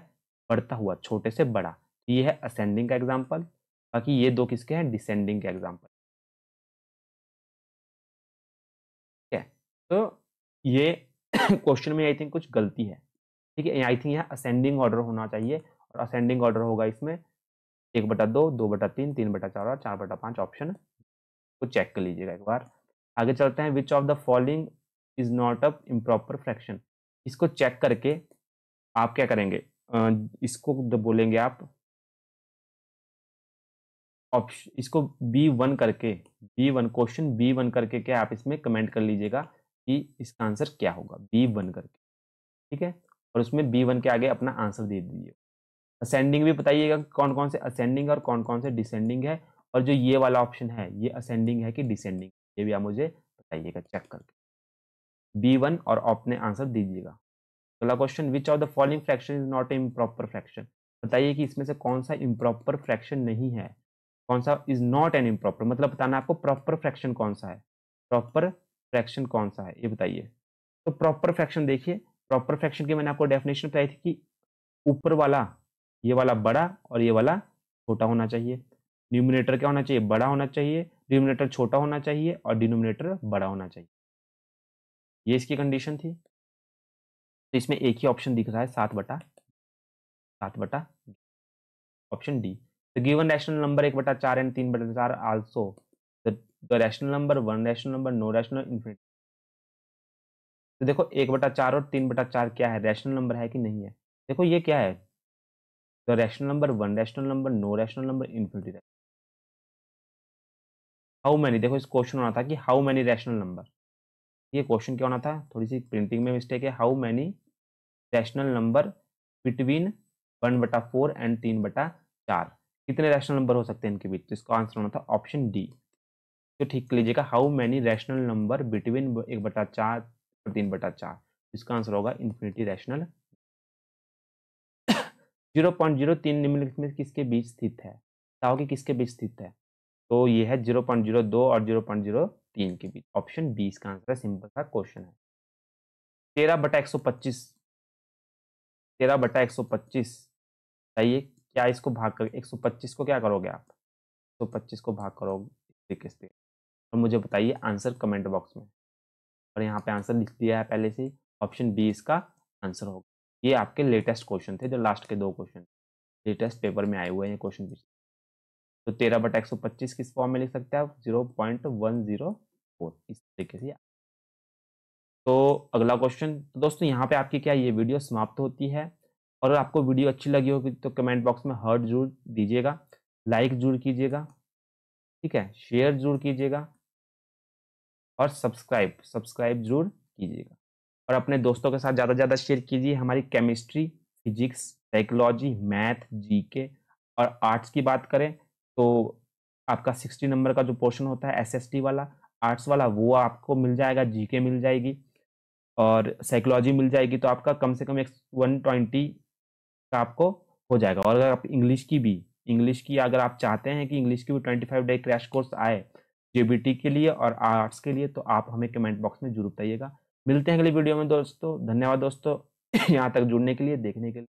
बढ़ता हुआ, छोटे से बड़ा, ये है असेंडिंग का एग्जाम्पल। बाकी ये दो किसके हैं, डिसेंडिंग के एग्जाम्पल। ठीक है, तो ये क्वेश्चन में आई थिंक कुछ गलती है। ठीक है, आई थिंक यहाँ असेंडिंग ऑर्डर होना चाहिए, और असेंडिंग ऑर्डर होगा इसमें 1/2, 2/3, 3/4, और 4/5, ऑप्शन को चेक कर लीजिएगा एक बार। आगे चलते हैं, विच of the following is not a improper fraction. इसको चेक करके आप क्या करेंगे, इसको बोलेंगे आप ऑप्शन इसको B1 करके, B1 क्वेश्चन B1 करके क्या आप इसमें कमेंट कर लीजिएगा कि इसका आंसर क्या होगा, B1 करके, ठीक है। और उसमें B1 के आगे अपना आंसर दे दीजिए। असेंडिंग भी बताइएगा कौन कौन से असेंडिंग और कौन कौन से डिसेंडिंग है, और जो ये वाला ऑप्शन है ये असेंडिंग है कि डिसेंडिंग, ये भी आप मुझे बताइएगा चेक करके। B1 और अपने आंसर दीजिएगा। अगला question, which of the following fraction is not improper fraction. बताइए कि इसमें से कौन सा इम्प्रॉपर फ्रैक्शन नहीं है, कौन सा इज नॉट एन इम्प्रॉपर, मतलब बताना आपको प्रॉपर फ्रैक्शन कौन सा है, प्रॉपर फ्रैक्शन कौन सा है ये बताइए। तो प्रॉपर फ्रैक्शन देखिए, प्रॉपर फ्रैक्शन की मैंने आपको डेफिनेशन बताई थी कि ऊपर वाला ये वाला बड़ा और ये वाला छोटा होना चाहिए। न्यूमिनेटर क्या होना चाहिए, बड़ा होना चाहिए, डिनोमिनेटर छोटा होना चाहिए और डिनोमिनेटर बड़ा होना चाहिए। ये इसकी कंडीशन थी। तो इसमें एक ही ऑप्शन दिख रहा है 7/7 option D. The given rational number 1/4 and 3/4 also the rational number 1 rational number no rational infinity. तो देखो 1/4 और 3/4 क्या है, रैशनल नंबर है कि नहीं है। देखो ये क्या है, the rational number 1 rational number no rational number infinity. How many, देखो इस क्वेश्चन होना था कि हाउ मैनी रैशनल नंबर, ये क्वेश्चन क्या होना था, थोड़ी सी प्रिंटिंग में मिस्टेक है। How many rational number between 1/4 and 3/4, कितने रैशनल नंबर हो सकते हैं इनके बीच, तो इसका आंसर होना था ऑप्शन डी। तो ठीक कर लीजिएगा, how many rational number between 1/4 और 3/4, इसका आंसर होगा इन्फिनिटी रैशनल। 0.03 निम्नलिखित में किसके बीच स्थित है, बताओ कि किसके बीच स्थित है। तो ये है 0.02 और 0.03 के बीच, ऑप्शन बी इसका आंसर है। सिंपल सा क्वेश्चन है। 13/125, 13/125 बताइए क्या, इसको भाग कर 125 को क्या करोगे आप, 125 को भाग करोगे इस तरीके से, और मुझे बताइए आंसर कमेंट बॉक्स में। और यहाँ पे आंसर लिख दिया है पहले से ही, ऑप्शन बी इसका आंसर होगा। ये आपके लेटेस्ट क्वेश्चन थे, जो लास्ट के 2 क्वेश्चन लेटेस्ट पेपर में आए हुए हैं क्वेश्चन पिछले। तो 13/125 किस फॉर्म में लिख सकते हैं आप, 0.104 इस तरीके से। तो अगला क्वेश्चन, तो दोस्तों यहाँ पे आपकी क्या ये वीडियो समाप्त होती है। और अगर आपको वीडियो अच्छी लगी होगी तो कमेंट बॉक्स में हार्ट जरूर दीजिएगा, लाइक जरूर कीजिएगा, ठीक है, शेयर जरूर कीजिएगा और सब्सक्राइब जरूर कीजिएगा। और अपने दोस्तों के साथ ज़्यादा से ज़्यादा शेयर कीजिए। हमारी chemistry, physics, psychology, math, GK और आर्ट्स की बात करें तो आपका 60 नंबर का जो पोर्शन होता है एसएसटी वाला, आर्ट्स वाला, वो आपको मिल जाएगा, जीके मिल जाएगी और साइकोलॉजी मिल जाएगी। तो आपका कम से कम एक 120 का आपको हो जाएगा। और अगर आप इंग्लिश की अगर आप चाहते हैं कि इंग्लिश की भी 25 डे क्रैश कोर्स आए जेबीटी के लिए और आर्ट्स के लिए, तो आप हमें कमेंट बॉक्स में जरूर बताइएगा। मिलते हैं अगली वीडियो में दोस्तों। धन्यवाद दोस्तों यहाँ तक जुड़ने के लिए, देखने के लिए।